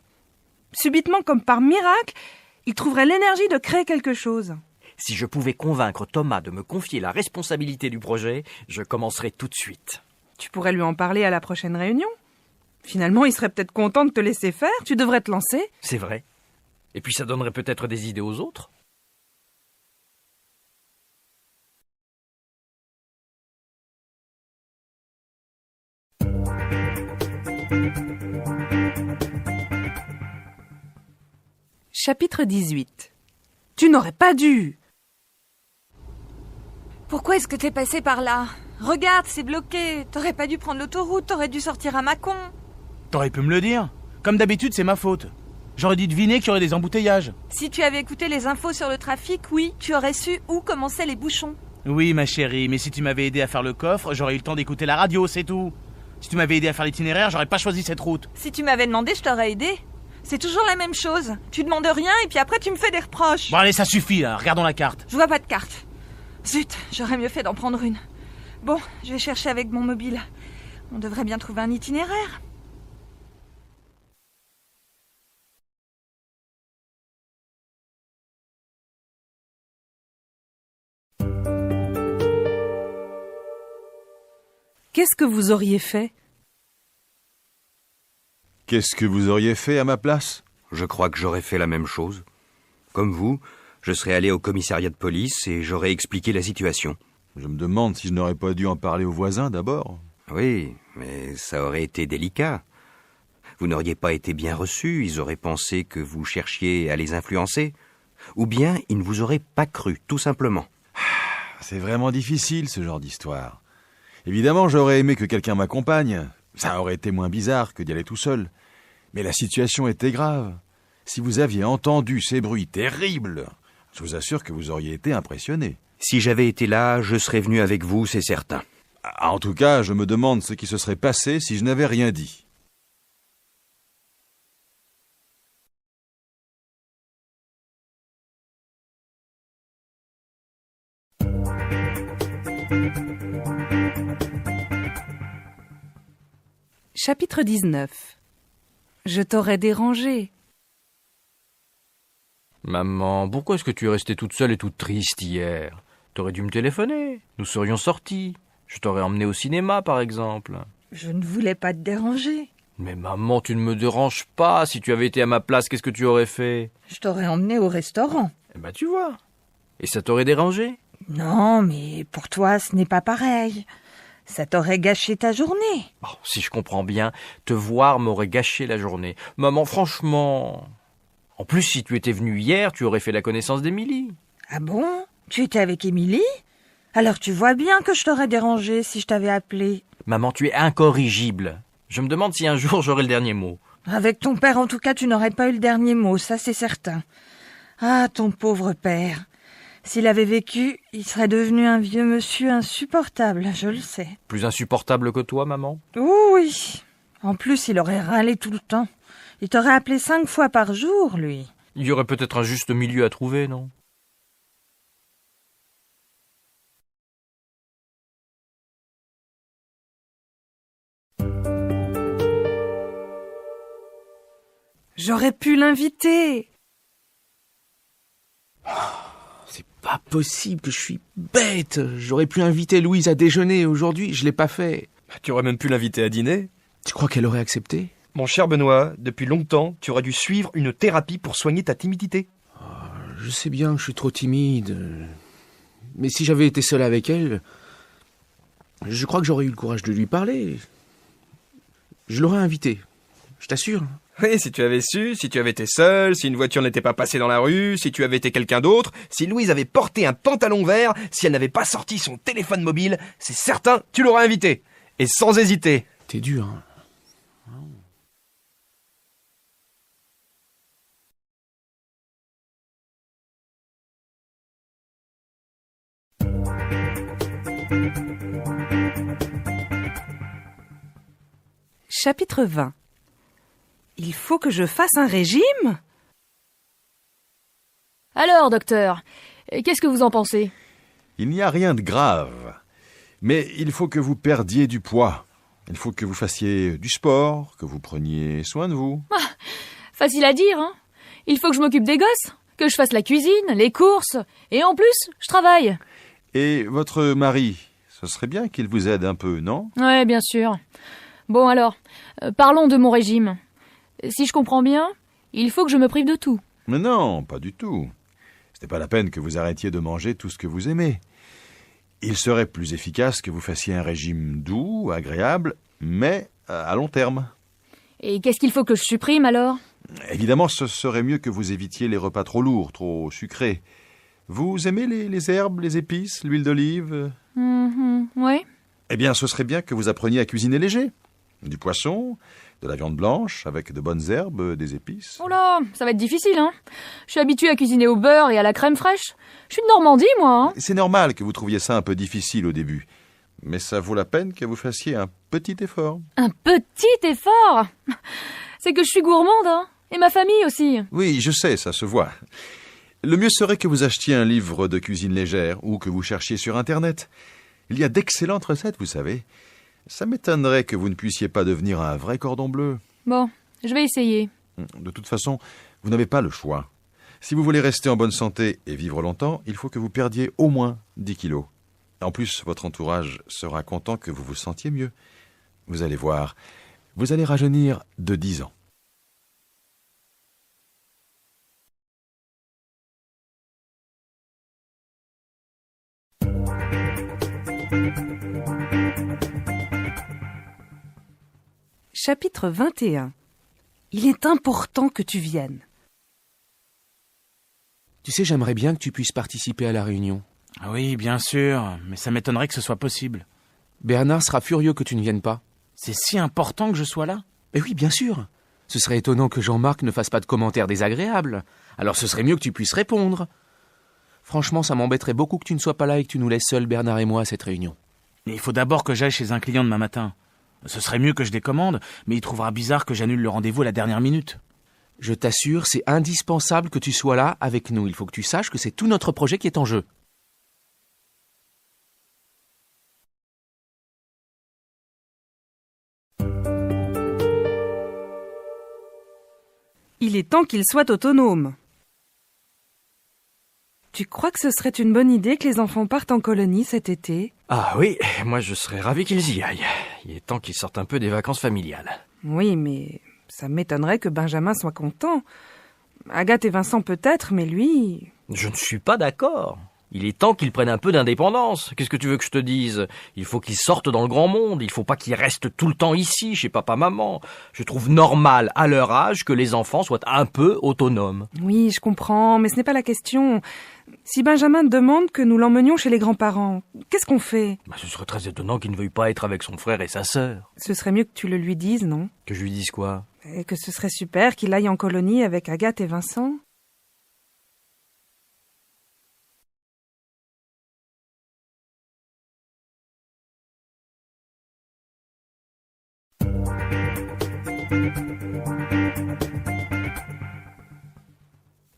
Subitement, comme par miracle, ils trouveraient l'énergie de créer quelque chose. Si je pouvais convaincre Thomas de me confier la responsabilité du projet, je commencerais tout de suite. Tu pourrais lui en parler à la prochaine réunion. Finalement, il serait peut-être content de te laisser faire. Tu devrais te lancer. C'est vrai. Et puis ça donnerait peut-être des idées aux autres. Chapitre 18. Tu n'aurais pas dû. Pourquoi est-ce que t'es passé par là? Regarde, c'est bloqué. T'aurais pas dû prendre l'autoroute, t'aurais dû sortir à Mâcon. T'aurais pu me le dire. Comme d'habitude, c'est ma faute. J'aurais dû deviner qu'il y aurait des embouteillages. Si tu avais écouté les infos sur le trafic, oui, tu aurais su où commençaient les bouchons. Oui, ma chérie, mais si tu m'avais aidé à faire le coffre, j'aurais eu le temps d'écouter la radio, c'est tout. Si tu m'avais aidé à faire l'itinéraire, j'aurais pas choisi cette route. Si tu m'avais demandé, je t'aurais aidé. C'est toujours la même chose. Tu demandes rien et puis après tu me fais des reproches. Bon allez, ça suffit là, regardons la carte. Je vois pas de carte. Zut, j'aurais mieux fait d'en prendre une. Bon, je vais chercher avec mon mobile. On devrait bien trouver un itinéraire. Qu'est-ce que vous auriez fait? Qu'est-ce que vous auriez fait à ma place? Je crois que j'aurais fait la même chose. Comme vous, je serais allé au commissariat de police et j'aurais expliqué la situation. Je me demande si je n'aurais pas dû en parler aux voisins d'abord. Oui, mais ça aurait été délicat. Vous n'auriez pas été bien reçu, ils auraient pensé que vous cherchiez à les influencer. Ou bien ils ne vous auraient pas cru, tout simplement. C'est vraiment difficile, ce genre d'histoire. Évidemment, j'aurais aimé que quelqu'un m'accompagne. Ça aurait été moins bizarre que d'y aller tout seul. Mais la situation était grave. Si vous aviez entendu ces bruits terribles, je vous assure que vous auriez été impressionné. Si j'avais été là, je serais venu avec vous, c'est certain. En tout cas, je me demande ce qui se serait passé si je n'avais rien dit. Chapitre 19. Je t'aurais dérangé. Maman, pourquoi est-ce que tu es restée toute seule et toute triste hier? T'aurais dû me téléphoner. Nous serions sortis. Je t'aurais emmené au cinéma, par exemple. Je ne voulais pas te déranger. Mais maman, tu ne me déranges pas. Si tu avais été à ma place, qu'est-ce que tu aurais fait? Je t'aurais emmené au restaurant. Eh ben, tu vois. Et ça t'aurait dérangé? Non, mais pour toi, ce n'est pas pareil. Ça t'aurait gâché ta journée. Bon, si je comprends bien, te voir m'aurait gâché la journée. Maman, franchement... En plus, si tu étais venue hier, tu aurais fait la connaissance d'Émilie. Ah bon? Tu étais avec Émilie? Alors tu vois bien que je t'aurais dérangé si je t'avais appelé. Maman, tu es incorrigible. Je me demande si un jour j'aurai le dernier mot. Avec ton père, en tout cas, tu n'aurais pas eu le dernier mot, ça c'est certain. Ah, ton pauvre père. S'il avait vécu, il serait devenu un vieux monsieur insupportable, je le sais. Plus insupportable que toi, maman? Oui. En plus, il aurait râlé tout le temps. Il t'aurait appelé 5 fois par jour, lui. Il y aurait peut-être un juste milieu à trouver, non? J'aurais pu l'inviter. C'est pas possible que je suis bête. J'aurais pu inviter Louise à déjeuner aujourd'hui, je l'ai pas fait. Tu aurais même pu l'inviter à dîner. Tu crois qu'elle aurait accepté? Mon cher Benoît, depuis longtemps, tu aurais dû suivre une thérapie pour soigner ta timidité. Je sais bien que je suis trop timide. Mais si j'avais été seul avec elle, je crois que j'aurais eu le courage de lui parler. Je l'aurais invitée, je t'assure. Oui, si tu avais su, si tu avais été seul, si une voiture n'était pas passée dans la rue, si tu avais été quelqu'un d'autre, si Louise avait porté un pantalon vert, si elle n'avait pas sorti son téléphone mobile, c'est certain, tu l'aurais invitée. Et sans hésiter. T'es dur, hein. Chapitre 20. Il faut que je fasse un régime ? Alors, docteur, qu'est-ce que vous en pensez? Il n'y a rien de grave. Mais il faut que vous perdiez du poids. Il faut que vous fassiez du sport, que vous preniez soin de vous. Facile à dire, hein. Il faut que je m'occupe des gosses, que je fasse la cuisine, les courses, et en plus, je travaille. Et votre mari, ce serait bien qu'il vous aide un peu, non? Ouais, bien sûr. Bon alors, parlons de mon régime. Si je comprends bien, il faut que je me prive de tout. Mais non, pas du tout. Ce n'est pas la peine que vous arrêtiez de manger tout ce que vous aimez. Il serait plus efficace que vous fassiez un régime doux, agréable, mais à long terme. Et qu'est-ce qu'il faut que je supprime alors? Évidemment, ce serait mieux que vous évitiez les repas trop lourds, trop sucrés. Vous aimez les herbes, les épices, l'huile d'olive? Ouais. Eh bien, ce serait bien que vous appreniez à cuisiner léger. Du poisson, de la viande blanche, avec de bonnes herbes, des épices. Oh là, ça va être difficile, hein. Je suis habituée à cuisiner au beurre et à la crème fraîche. Je suis de Normandie, moi, hein. C'est normal que vous trouviez ça un peu difficile au début. Mais ça vaut la peine que vous fassiez un petit effort. Un petit effort? C'est que je suis gourmande, hein. Et ma famille aussi. Oui, je sais, ça se voit. Le mieux serait que vous achetiez un livre de cuisine légère ou que vous cherchiez sur Internet. Il y a d'excellentes recettes, vous savez. Ça m'étonnerait que vous ne puissiez pas devenir un vrai cordon bleu. Bon, je vais essayer. De toute façon, vous n'avez pas le choix. Si vous voulez rester en bonne santé et vivre longtemps, il faut que vous perdiez au moins 10 kilos. En plus, votre entourage sera content que vous vous sentiez mieux. Vous allez voir, vous allez rajeunir de 10 ans. Chapitre 21. Il est important que tu viennes. Tu sais, j'aimerais bien que tu puisses participer à la réunion. Oui, bien sûr, mais ça m'étonnerait que ce soit possible. Bernard sera furieux que tu ne viennes pas. C'est si important que je sois là? Mais oui, bien sûr. Ce serait étonnant que Jean-Marc ne fasse pas de commentaires désagréables. Alors ce serait mieux que tu puisses répondre. Franchement, ça m'embêterait beaucoup que tu ne sois pas là et que tu nous laisses seuls, Bernard et moi, à cette réunion. Mais il faut d'abord que j'aille chez un client demain matin. Ce serait mieux que je décommande, mais il trouvera bizarre que j'annule le rendez-vous à la dernière minute. Je t'assure, c'est indispensable que tu sois là avec nous. Il faut que tu saches que c'est tout notre projet qui est en jeu. Il est temps qu'il soit autonome. Tu crois que ce serait une bonne idée que les enfants partent en colonie cet été? Ah oui, moi je serais ravi qu'ils y aillent. Il est temps qu'ils sortent un peu des vacances familiales. Oui, mais ça m'étonnerait que Benjamin soit content. Agathe et Vincent peut-être, mais lui... Je ne suis pas d'accord. Il est temps qu'ils prennent un peu d'indépendance. Qu'est-ce que tu veux que je te dise? Il faut qu'ils sortent dans le grand monde. Il faut pas qu'ils restent tout le temps ici, chez papa-maman. Je trouve normal, à leur âge, que les enfants soient un peu autonomes. Oui, je comprends, mais ce n'est pas la question. Si Benjamin demande que nous l'emmenions chez les grands-parents, qu'est-ce qu'on fait? Ce serait très étonnant qu'il ne veuille pas être avec son frère et sa sœur. Ce serait mieux que tu le lui dises, non? Que je lui dise quoi? Et que ce serait super qu'il aille en colonie avec Agathe et Vincent.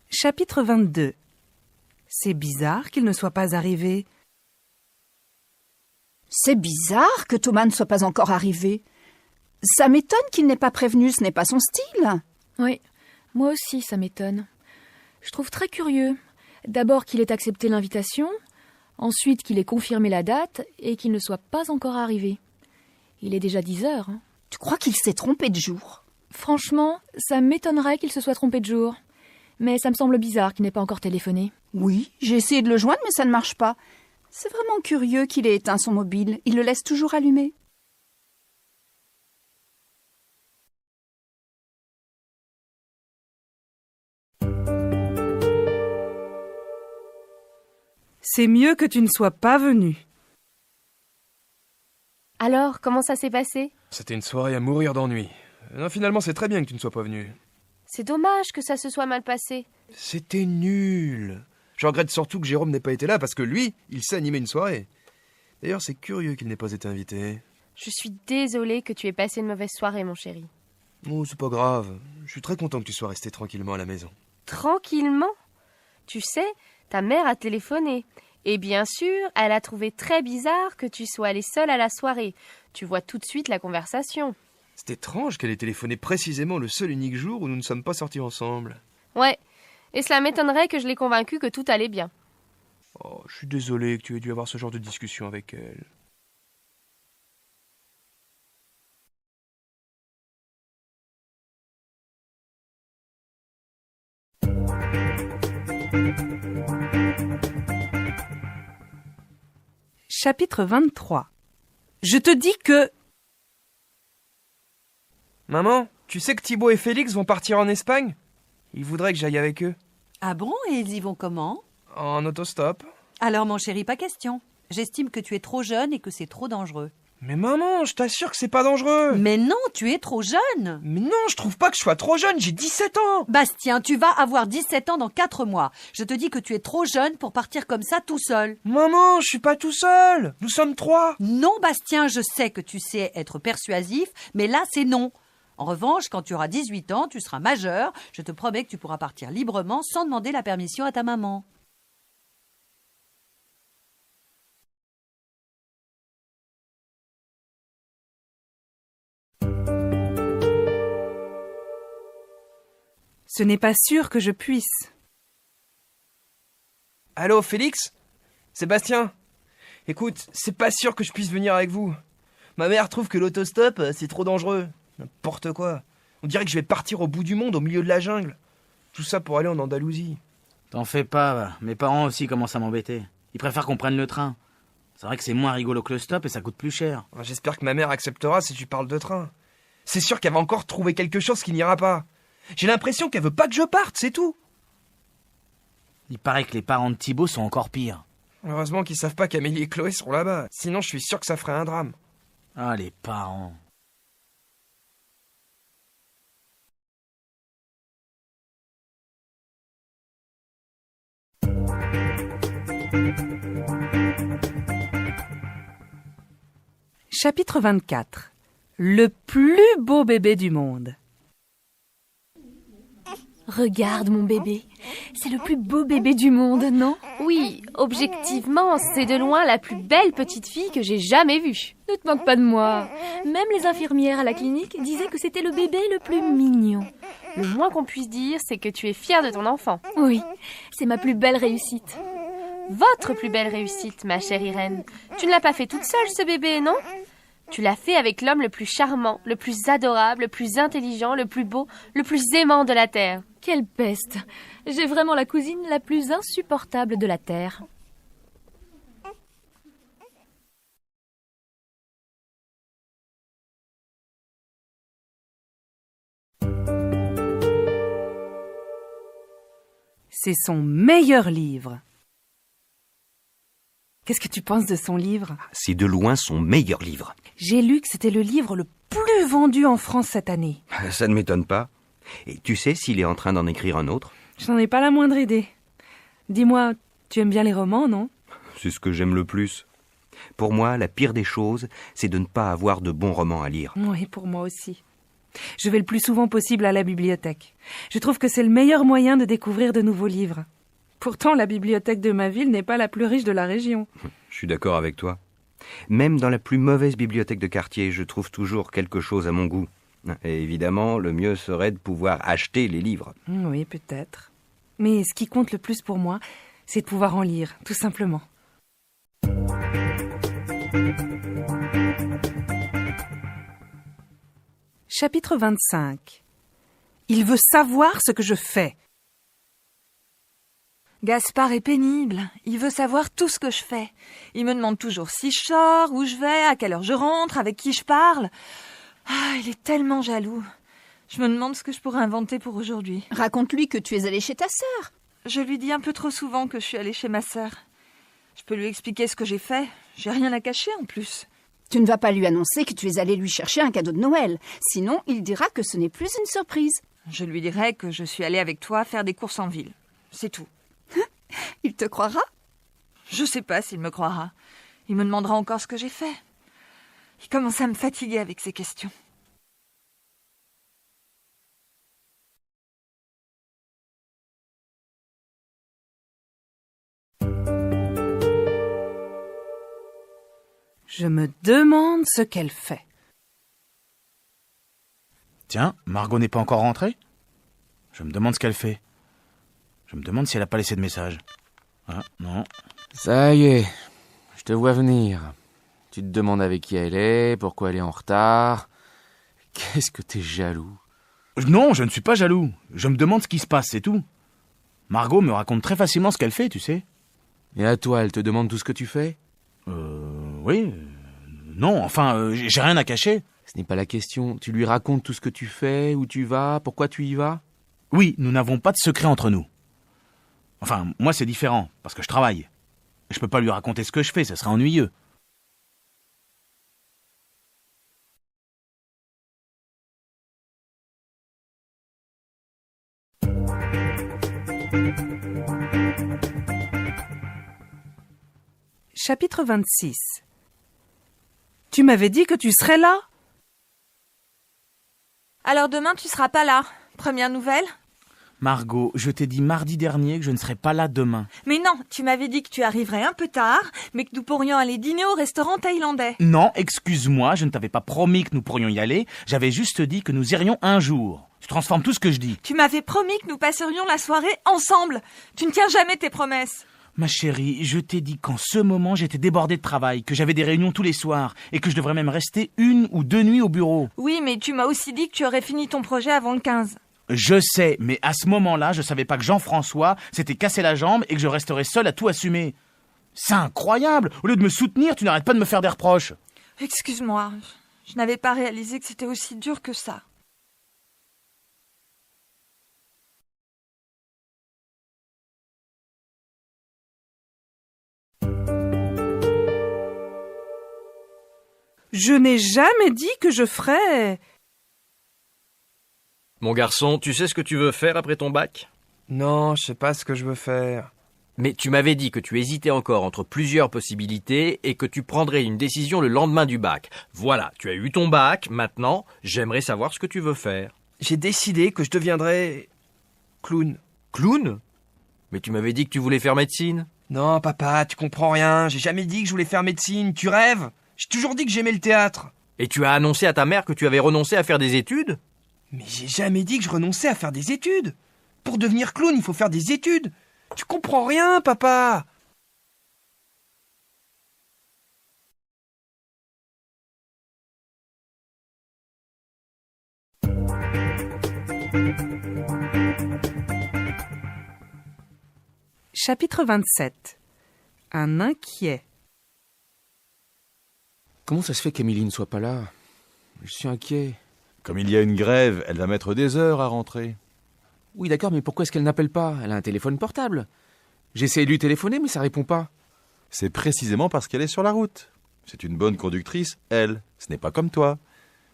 Chapitre 22. C'est bizarre qu'il ne soit pas arrivé. C'est bizarre que Thomas ne soit pas encore arrivé. Ça m'étonne qu'il n'ait pas prévenu, ce n'est pas son style. Oui, moi aussi ça m'étonne. Je trouve très curieux. D'abord qu'il ait accepté l'invitation, ensuite qu'il ait confirmé la date et qu'il ne soit pas encore arrivé. Il est déjà 10 heures. Hein. Tu crois qu'il s'est trompé de jour? Franchement, ça m'étonnerait qu'il se soit trompé de jour. Mais ça me semble bizarre qu'il n'ait pas encore téléphoné. Oui, j'ai essayé de le joindre, mais ça ne marche pas. C'est vraiment curieux qu'il ait éteint son mobile. Il le laisse toujours allumé. C'est mieux que tu ne sois pas venu. Alors, comment ça s'est passé? C'était une soirée à mourir d'ennui. Non, finalement, c'est très bien que tu ne sois pas venu. C'est dommage que ça se soit mal passé. C'était nul. Je regrette surtout que Jérôme n'ait pas été là parce que lui, il sait animer une soirée. D'ailleurs, c'est curieux qu'il n'ait pas été invité. Je suis désolée que tu aies passé une mauvaise soirée, mon chéri. Oh, c'est pas grave. Je suis très content que tu sois resté tranquillement à la maison. Tranquillement? Tu sais, ta mère a téléphoné. Et bien sûr, elle a trouvé très bizarre que tu sois allé seul à la soirée. Tu vois tout de suite la conversation. C'est étrange qu'elle ait téléphoné précisément le seul unique jour où nous ne sommes pas sortis ensemble. Ouais, et cela m'étonnerait que je l'ai convaincue que tout allait bien. Oh, je suis désolé que tu aies dû avoir ce genre de discussion avec elle. Chapitre 23. Je te dis que... Maman, tu sais que Thibaut et Félix vont partir en Espagne? Ils voudraient que j'aille avec eux. Ah bon? Et ils y vont comment? En autostop. Alors mon chéri, pas question. J'estime que tu es trop jeune et que c'est trop dangereux. Mais maman, je t'assure que c'est pas dangereux. Mais non, tu es trop jeune. Mais non, je trouve pas que je sois trop jeune, j'ai 17 ans. Bastien, tu vas avoir 17 ans dans 4 mois. Je te dis que tu es trop jeune pour partir comme ça tout seul. Maman, je suis pas tout seul. Nous sommes 3. Non, Bastien, je sais que tu sais être persuasif, mais là, c'est non. En revanche, quand tu auras 18 ans, tu seras majeur. Je te promets que tu pourras partir librement sans demander la permission à ta maman. Ce n'est pas sûr que je puisse. Allô, Félix? Sébastien? Écoute, c'est pas sûr que je puisse venir avec vous. Ma mère trouve que l'autostop, c'est trop dangereux. N'importe quoi. On dirait que je vais partir au bout du monde, au milieu de la jungle. Tout ça pour aller en Andalousie. T'en fais pas, mes parents aussi commencent à m'embêter. Ils préfèrent qu'on prenne le train. C'est vrai que c'est moins rigolo que le stop et ça coûte plus cher. J'espère que ma mère acceptera si tu parles de train. C'est sûr qu'elle va encore trouver quelque chose qui n'ira pas. J'ai l'impression qu'elle veut pas que je parte, c'est tout. Il paraît que les parents de Thibaut sont encore pires. Heureusement qu'ils savent pas qu'Amélie et Chloé sont là-bas. Sinon, je suis sûr que ça ferait un drame. Ah, les parents. Chapitre 24. Le plus beau bébé du monde. Regarde mon bébé, c'est le plus beau bébé du monde, non? Oui, objectivement, c'est de loin la plus belle petite fille que j'ai jamais vue. Ne te moque pas de moi. Même les infirmières à la clinique disaient que c'était le bébé le plus mignon. Le moins qu'on puisse dire, c'est que tu es fière de ton enfant. Oui, c'est ma plus belle réussite. Votre plus belle réussite, ma chère Irène. Tu ne l'as pas fait toute seule, ce bébé, non? Tu l'as fait avec l'homme le plus charmant, le plus adorable, le plus intelligent, le plus beau, le plus aimant de la Terre. Quelle peste! J'ai vraiment la cousine la plus insupportable de la Terre. C'est son meilleur livre. Qu'est-ce que tu penses de son livre? C'est de loin son meilleur livre. J'ai lu que c'était le livre le plus vendu en France cette année. Ça ne m'étonne pas. Et tu sais s'il est en train d'en écrire un autre? J'en ai pas la moindre idée. Dis-moi, tu aimes bien les romans, non? C'est ce que j'aime le plus. Pour moi, la pire des choses, c'est de ne pas avoir de bons romans à lire. Oui, pour moi aussi. Je vais le plus souvent possible à la bibliothèque. Je trouve que c'est le meilleur moyen de découvrir de nouveaux livres. Pourtant, la bibliothèque de ma ville n'est pas la plus riche de la région. Je suis d'accord avec toi. Même dans la plus mauvaise bibliothèque de quartier, je trouve toujours quelque chose à mon goût. Et évidemment, le mieux serait de pouvoir acheter les livres. Oui, peut-être. Mais ce qui compte le plus pour moi, c'est de pouvoir en lire, tout simplement. Chapitre 25. Il veut savoir ce que je fais. Gaspard est pénible. Il veut savoir tout ce que je fais. Il me demande toujours si je sors, où je vais, à quelle heure je rentre, avec qui je parle. Ah, il est tellement jaloux. Je me demande ce que je pourrais inventer pour aujourd'hui. Raconte-lui que tu es allée chez ta sœur. Je lui dis un peu trop souvent que je suis allée chez ma sœur. Je peux lui expliquer ce que j'ai fait. J'ai rien à cacher en plus. Tu ne vas pas lui annoncer que tu es allé lui chercher un cadeau de Noël. Sinon, il dira que ce n'est plus une surprise. Je lui dirai que je suis allée avec toi faire des courses en ville. C'est tout. Il te croira? Je sais pas s'il me croira. Il me demandera encore ce que j'ai fait. Il commence à me fatiguer avec ces questions. Je me demande ce qu'elle fait. Tiens, Margot n'est pas encore rentrée? Je me demande ce qu'elle fait. Je me demande si elle n'a pas laissé de message. Ah, non. Ça y est, je te vois venir. Tu te demandes avec qui elle est, pourquoi elle est en retard. Qu'est-ce que t'es jaloux? Non, je ne suis pas jaloux. Je me demande ce qui se passe, c'est tout. Margot me raconte très facilement ce qu'elle fait, tu sais. Et à toi, elle te demande tout ce que tu fais? Oui. Non, enfin, j'ai rien à cacher. Ce n'est pas la question. Tu lui racontes tout ce que tu fais, où tu vas, pourquoi tu y vas? Oui, nous n'avons pas de secret entre nous. Enfin, moi c'est différent, parce que je travaille. Je peux pas lui raconter ce que je fais, ça serait ennuyeux. Chapitre 26. Tu m'avais dit que tu serais là? Alors demain, tu seras pas là. Première nouvelle? Margot, je t'ai dit mardi dernier que je ne serai pas là demain. Mais non, tu m'avais dit que tu arriverais un peu tard, mais que nous pourrions aller dîner au restaurant thaïlandais. Non, excuse-moi, je ne t'avais pas promis que nous pourrions y aller. J'avais juste dit que nous irions un jour. Tu transformes tout ce que je dis. Tu m'avais promis que nous passerions la soirée ensemble. Tu ne tiens jamais tes promesses. Ma chérie, je t'ai dit qu'en ce moment j'étais débordé de travail, que j'avais des réunions tous les soirs et que je devrais même rester 1 ou 2 nuits au bureau. Oui, mais tu m'as aussi dit que tu aurais fini ton projet avant le 15. Je sais, mais à ce moment-là, je savais pas que Jean-François s'était cassé la jambe et que je resterais seul à tout assumer. C'est incroyable! Au lieu de me soutenir, tu n'arrêtes pas de me faire des reproches. Excuse-moi, je n'avais pas réalisé que c'était aussi dur que ça. Je n'ai jamais dit que je ferais. Mon garçon, tu sais ce que tu veux faire après ton bac? Non, je sais pas ce que je veux faire. Mais tu m'avais dit que tu hésitais encore entre plusieurs possibilités et que tu prendrais une décision le lendemain du bac. Voilà, tu as eu ton bac, maintenant, j'aimerais savoir ce que tu veux faire. J'ai décidé que je deviendrais clown. Clown? Mais tu m'avais dit que tu voulais faire médecine. Non, papa, tu comprends rien. J'ai jamais dit que je voulais faire médecine. Tu rêves? J'ai toujours dit que j'aimais le théâtre. Et tu as annoncé à ta mère que tu avais renoncé à faire des études? Mais j'ai jamais dit que je renonçais à faire des études. Pour devenir clown, il faut faire des études. Tu comprends rien, papa. Chapitre 27. Un inquiet. Comment ça se fait qu'Émilie ne soit pas là? Je suis inquiet. Comme il y a une grève, elle va mettre des heures à rentrer. Oui, d'accord, mais pourquoi est-ce qu'elle n'appelle pas? Elle a un téléphone portable. J'essaie de lui téléphoner, mais ça répond pas. C'est précisément parce qu'elle est sur la route. C'est une bonne conductrice, elle. Ce n'est pas comme toi.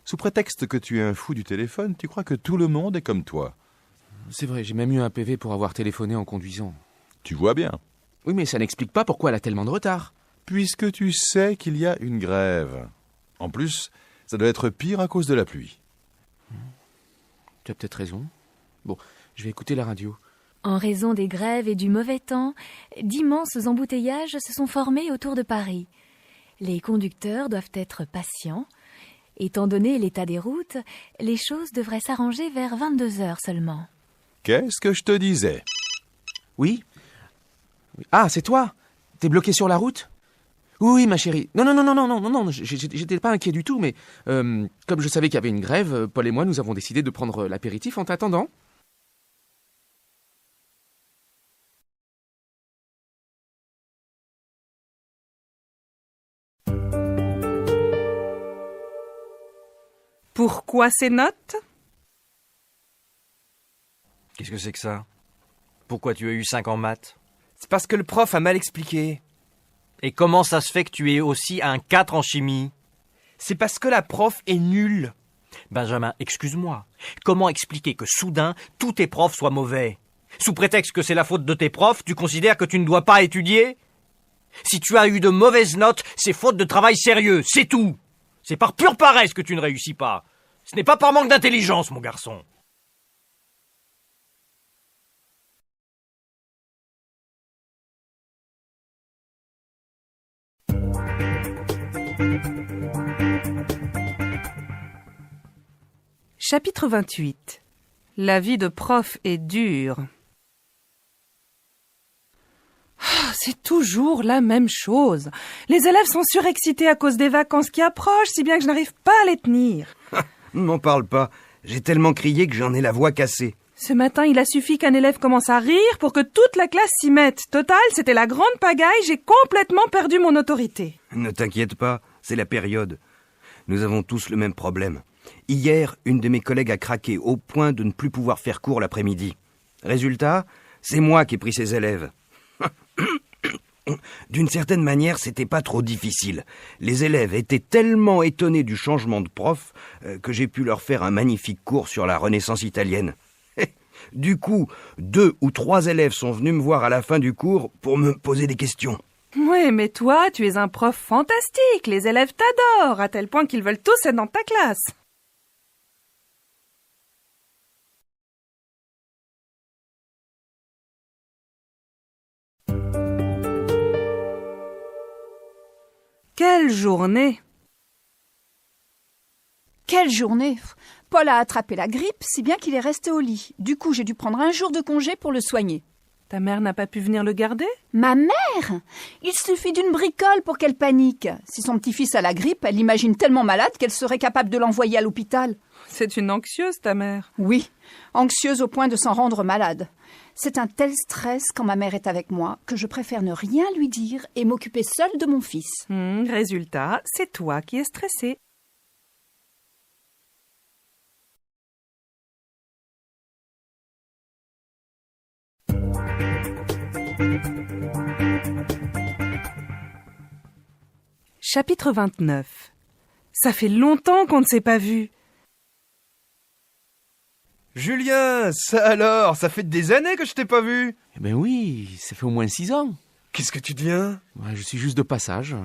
Sous prétexte que tu es un fou du téléphone, tu crois que tout le monde est comme toi. C'est vrai, j'ai même eu un PV pour avoir téléphoné en conduisant. Tu vois bien. Oui, mais ça n'explique pas pourquoi elle a tellement de retard. Puisque tu sais qu'il y a une grève. En plus, ça doit être pire à cause de la pluie. Tu as peut-être raison. Bon, je vais écouter la radio. En raison des grèves et du mauvais temps, d'immenses embouteillages se sont formés autour de Paris. Les conducteurs doivent être patients. Étant donné l'état des routes, les choses devraient s'arranger vers 22 heures seulement. Qu'est-ce que je te disais? Oui? Ah, c'est toi? T'es bloqué sur la route? Oui, ma chérie. Non, j'étais pas inquiet du tout, mais comme je savais qu'il y avait une grève, Paul et moi, nous avons décidé de prendre l'apéritif en t'attendant. Pourquoi ces notes? Qu'est-ce que c'est que ça? Pourquoi tu as eu 5 en maths? C'est parce que le prof a mal expliqué. Et comment ça se fait que tu aies aussi un 4 en chimie? C'est parce que la prof est nulle. Benjamin, excuse-moi. Comment expliquer que soudain, tous tes profs soient mauvais? Sous prétexte que c'est la faute de tes profs, tu considères que tu ne dois pas étudier? Si tu as eu de mauvaises notes, c'est faute de travail sérieux, c'est tout. C'est par pure paresse que tu ne réussis pas. Ce n'est pas par manque d'intelligence, mon garçon. Chapitre 28. La vie de prof est dure. C'est toujours la même chose. Les élèves sont surexcités à cause des vacances qui approchent, si bien que je n'arrive pas à les tenir. Ne m'en parle pas. J'ai tellement crié que j'en ai la voix cassée. Ce matin, il a suffi qu'un élève commence à rire pour que toute la classe s'y mette. Total, c'était la grande pagaille, j'ai complètement perdu mon autorité. Ne t'inquiète pas, c'est la période. Nous avons tous le même problème. Hier, une de mes collègues a craqué au point de ne plus pouvoir faire cours l'après-midi. Résultat, c'est moi qui ai pris ses élèves. D'une certaine manière, c'était pas trop difficile. Les élèves étaient tellement étonnés du changement de prof que j'ai pu leur faire un magnifique cours sur la Renaissance italienne. Du coup, 2 ou 3 élèves sont venus me voir à la fin du cours pour me poser des questions. Oui, mais toi, tu es un prof fantastique. Les élèves t'adorent, à tel point qu'ils veulent tous être dans ta classe. Quelle journée! Quelle journée! Paul a attrapé la grippe, si bien qu'il est resté au lit. Du coup, j'ai dû prendre un jour de congé pour le soigner. Ta mère n'a pas pu venir le garder? Ma mère? Il suffit d'une bricole pour qu'elle panique. Si son petit-fils a la grippe, elle l'imagine tellement malade qu'elle serait capable de l'envoyer à l'hôpital. C'est une anxieuse, ta mère. Oui, anxieuse au point de s'en rendre malade. C'est un tel stress quand ma mère est avec moi que je préfère ne rien lui dire et m'occuper seule de mon fils. Résultat, c'est toi qui es stressée. Chapitre 29. Ça fait longtemps qu'on ne s'est pas vu. Julien, ça alors, ça fait des années que je t'ai pas vu. Eh ben oui, ça fait au moins 6 ans. Qu'est-ce que tu deviens? Ouais, je suis juste de passage.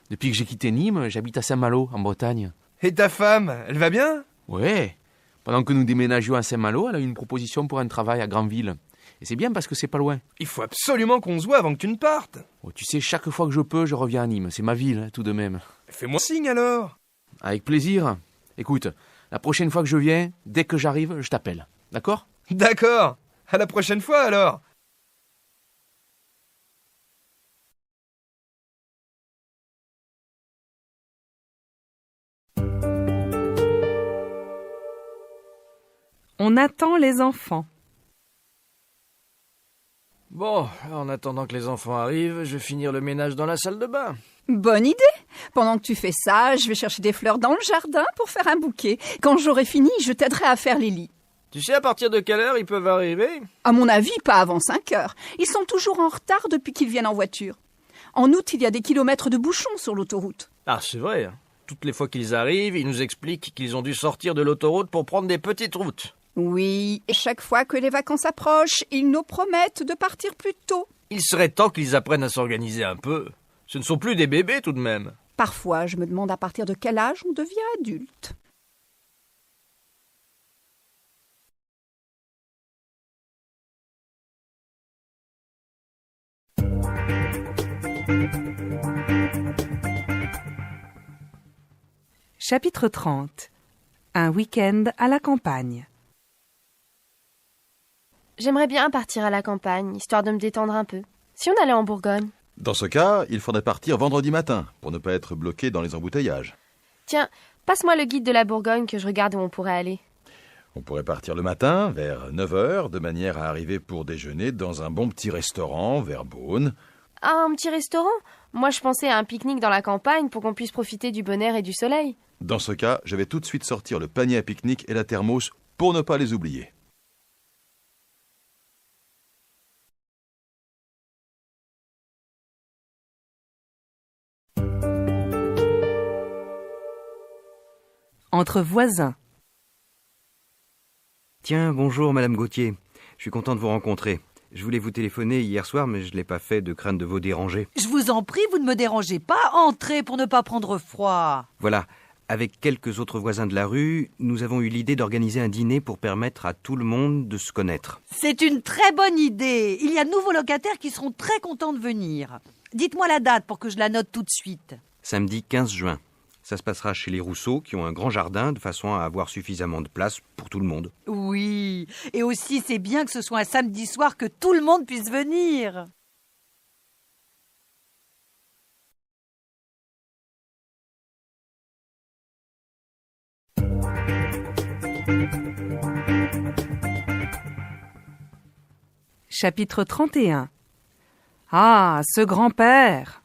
Depuis que j'ai quitté Nîmes, j'habite à Saint-Malo, en Bretagne. Et ta femme, elle va bien? Ouais. Pendant que nous déménagions à Saint-Malo, elle a eu une proposition pour un travail à Granville. Et c'est bien parce que c'est pas loin. Il faut absolument qu'on se voit avant que tu ne partes. Oh, tu sais, chaque fois que je peux, je reviens à Nîmes. C'est ma ville, tout de même. Fais-moi signe alors. Avec plaisir. Écoute, la prochaine fois que je viens, dès que j'arrive, je t'appelle. D'accord? D'accord. À la prochaine fois alors. On attend les enfants. Bon, en attendant que les enfants arrivent, je vais finir le ménage dans la salle de bain. Bonne idée. Pendant que tu fais ça, je vais chercher des fleurs dans le jardin pour faire un bouquet. Quand j'aurai fini, je t'aiderai à faire les lits. Tu sais à partir de quelle heure ils peuvent arriver? À mon avis, pas avant 5 heures. Ils sont toujours en retard depuis qu'ils viennent en voiture. En août, il y a des kilomètres de bouchons sur l'autoroute. Ah, c'est vrai. Hein. Toutes les fois qu'ils arrivent, ils nous expliquent qu'ils ont dû sortir de l'autoroute pour prendre des petites routes. Oui, et chaque fois que les vacances approchent, ils nous promettent de partir plus tôt. Il serait temps qu'ils apprennent à s'organiser un peu. Ce ne sont plus des bébés tout de même. Parfois, je me demande à partir de quel âge on devient adulte. Chapitre 30. Un week-end à la campagne. J'aimerais bien partir à la campagne, histoire de me détendre un peu. Si on allait en Bourgogne? Dans ce cas, il faudrait partir vendredi matin, pour ne pas être bloqué dans les embouteillages. Tiens, passe-moi le guide de la Bourgogne que je regarde où on pourrait aller. On pourrait partir le matin, vers 9h, de manière à arriver pour déjeuner dans un bon petit restaurant, vers Beaune. Ah, un petit restaurant? Moi, je pensais à un pique-nique dans la campagne pour qu'on puisse profiter du bon air et du soleil. Dans ce cas, je vais tout de suite sortir le panier à pique-nique et la thermos pour ne pas les oublier. entre voisins. Tiens, bonjour Madame Gauthier. Je suis content de vous rencontrer. Je voulais vous téléphoner hier soir, mais je ne l'ai pas fait de crainte de vous déranger. Je vous en prie, vous ne me dérangez pas. Entrez pour ne pas prendre froid. Voilà, avec quelques autres voisins de la rue, nous avons eu l'idée d'organiser un dîner pour permettre à tout le monde de se connaître. C'est une très bonne idée. Il y a de nouveaux locataires qui seront très contents de venir. Dites-moi la date pour que je la note tout de suite. Samedi 15 juin. Ça se passera chez les Rousseau, qui ont un grand jardin, de façon à avoir suffisamment de place pour tout le monde. Oui, et aussi c'est bien que ce soit un samedi soir que tout le monde puisse venir. Chapitre 31. Ah, ce grand-père!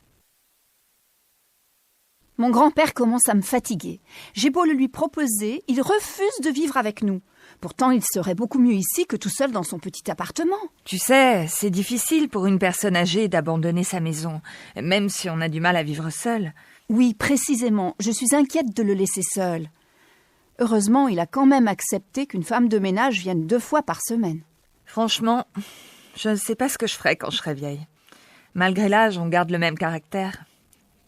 Mon grand-père commence à me fatiguer. J'ai beau le lui proposer, il refuse de vivre avec nous. Pourtant, il serait beaucoup mieux ici que tout seul dans son petit appartement. Tu sais, c'est difficile pour une personne âgée d'abandonner sa maison, même si on a du mal à vivre seul. Oui, précisément, je suis inquiète de le laisser seul. Heureusement, il a quand même accepté qu'une femme de ménage vienne 2 fois par semaine. Franchement, je ne sais pas ce que je ferais quand je serai vieille. Malgré l'âge, on garde le même caractère.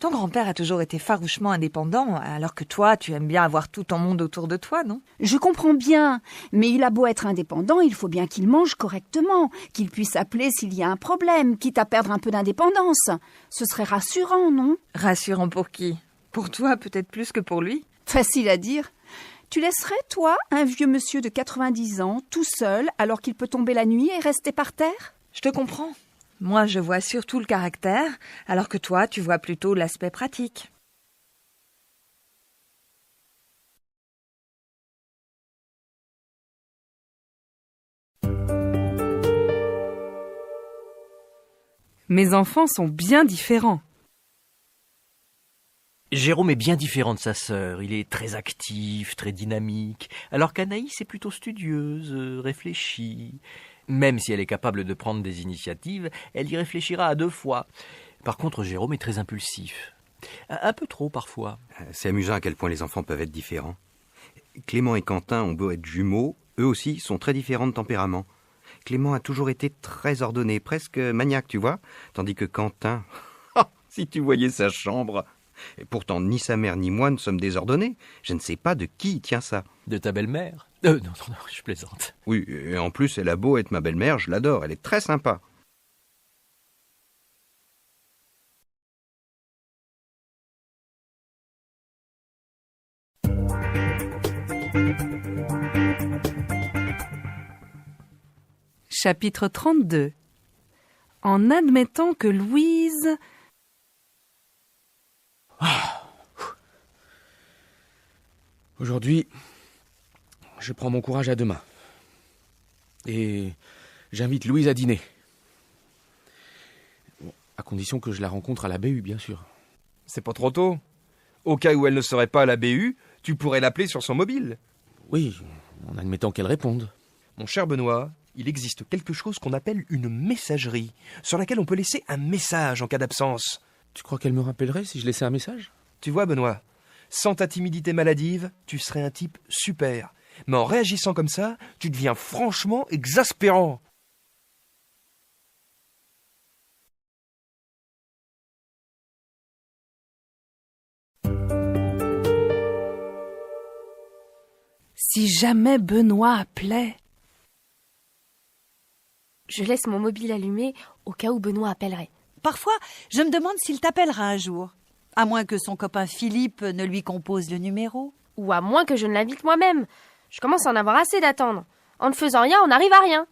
Ton grand-père a toujours été farouchement indépendant, alors que toi, tu aimes bien avoir tout ton monde autour de toi, non? Je comprends bien, mais il a beau être indépendant, il faut bien qu'il mange correctement, qu'il puisse appeler s'il y a un problème, quitte à perdre un peu d'indépendance. Ce serait rassurant, non? Rassurant pour qui? Pour toi, peut-être plus que pour lui? Facile à dire. Tu laisserais, toi, un vieux monsieur de 90 ans, tout seul, alors qu'il peut tomber la nuit et rester par terre? Je te comprends. Moi, je vois surtout le caractère, alors que toi, tu vois plutôt l'aspect pratique. Mes enfants sont bien différents. Jérôme est bien différent de sa sœur. Il est très actif, très dynamique, alors qu'Anaïs est plutôt studieuse, réfléchie. Même si elle est capable de prendre des initiatives, elle y réfléchira à 2 fois. Par contre, Jérôme est très impulsif. Un peu trop, parfois. C'est amusant à quel point les enfants peuvent être différents. Clément et Quentin ont beau être jumeaux, eux aussi sont très différents de tempérament. Clément a toujours été très ordonné, presque maniaque, tu vois, tandis que Quentin... si tu voyais sa chambre. Et pourtant, ni sa mère ni moi ne sommes désordonnés. Je ne sais pas de qui tient ça. De ta belle-mère? Non, je plaisante. Oui, et en plus, elle a beau être ma belle-mère, je l'adore, elle est très sympa. Chapitre 32. En admettant que Louise... Aujourd'hui, je prends mon courage à 2 mains. Et j'invite Louise à dîner. Bon, à condition que je la rencontre à la BU, bien sûr. C'est pas trop tôt. Au cas où elle ne serait pas à la BU, tu pourrais l'appeler sur son mobile. Oui, en admettant qu'elle réponde. Mon cher Benoît, il existe quelque chose qu'on appelle une messagerie, sur laquelle on peut laisser un message en cas d'absence. Tu crois qu'elle me rappellerait si je laissais un message? Tu vois, Benoît, sans ta timidité maladive, tu serais un type super. Mais en réagissant comme ça, tu deviens franchement exaspérant. Si jamais Benoît appelait... Je laisse mon mobile allumé au cas où Benoît appellerait. Parfois, je me demande s'il t'appellera un jour. À moins que son copain Philippe ne lui compose le numéro. Ou à moins que je ne l'invite moi-même. Je commence à en avoir assez d'attendre. En ne faisant rien, on n'arrive à rien.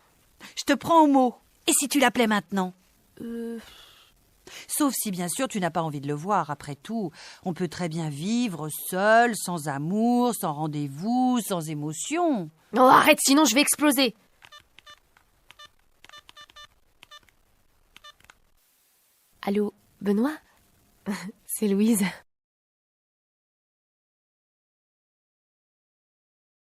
Je te prends au mot. Et si tu l'appelais maintenant? Sauf si, bien sûr, tu n'as pas envie de le voir. Après tout, on peut très bien vivre seul, sans amour, sans rendez-vous, sans émotion. Oh, arrête, sinon je vais exploser. Allô, Benoît? C'est Louise.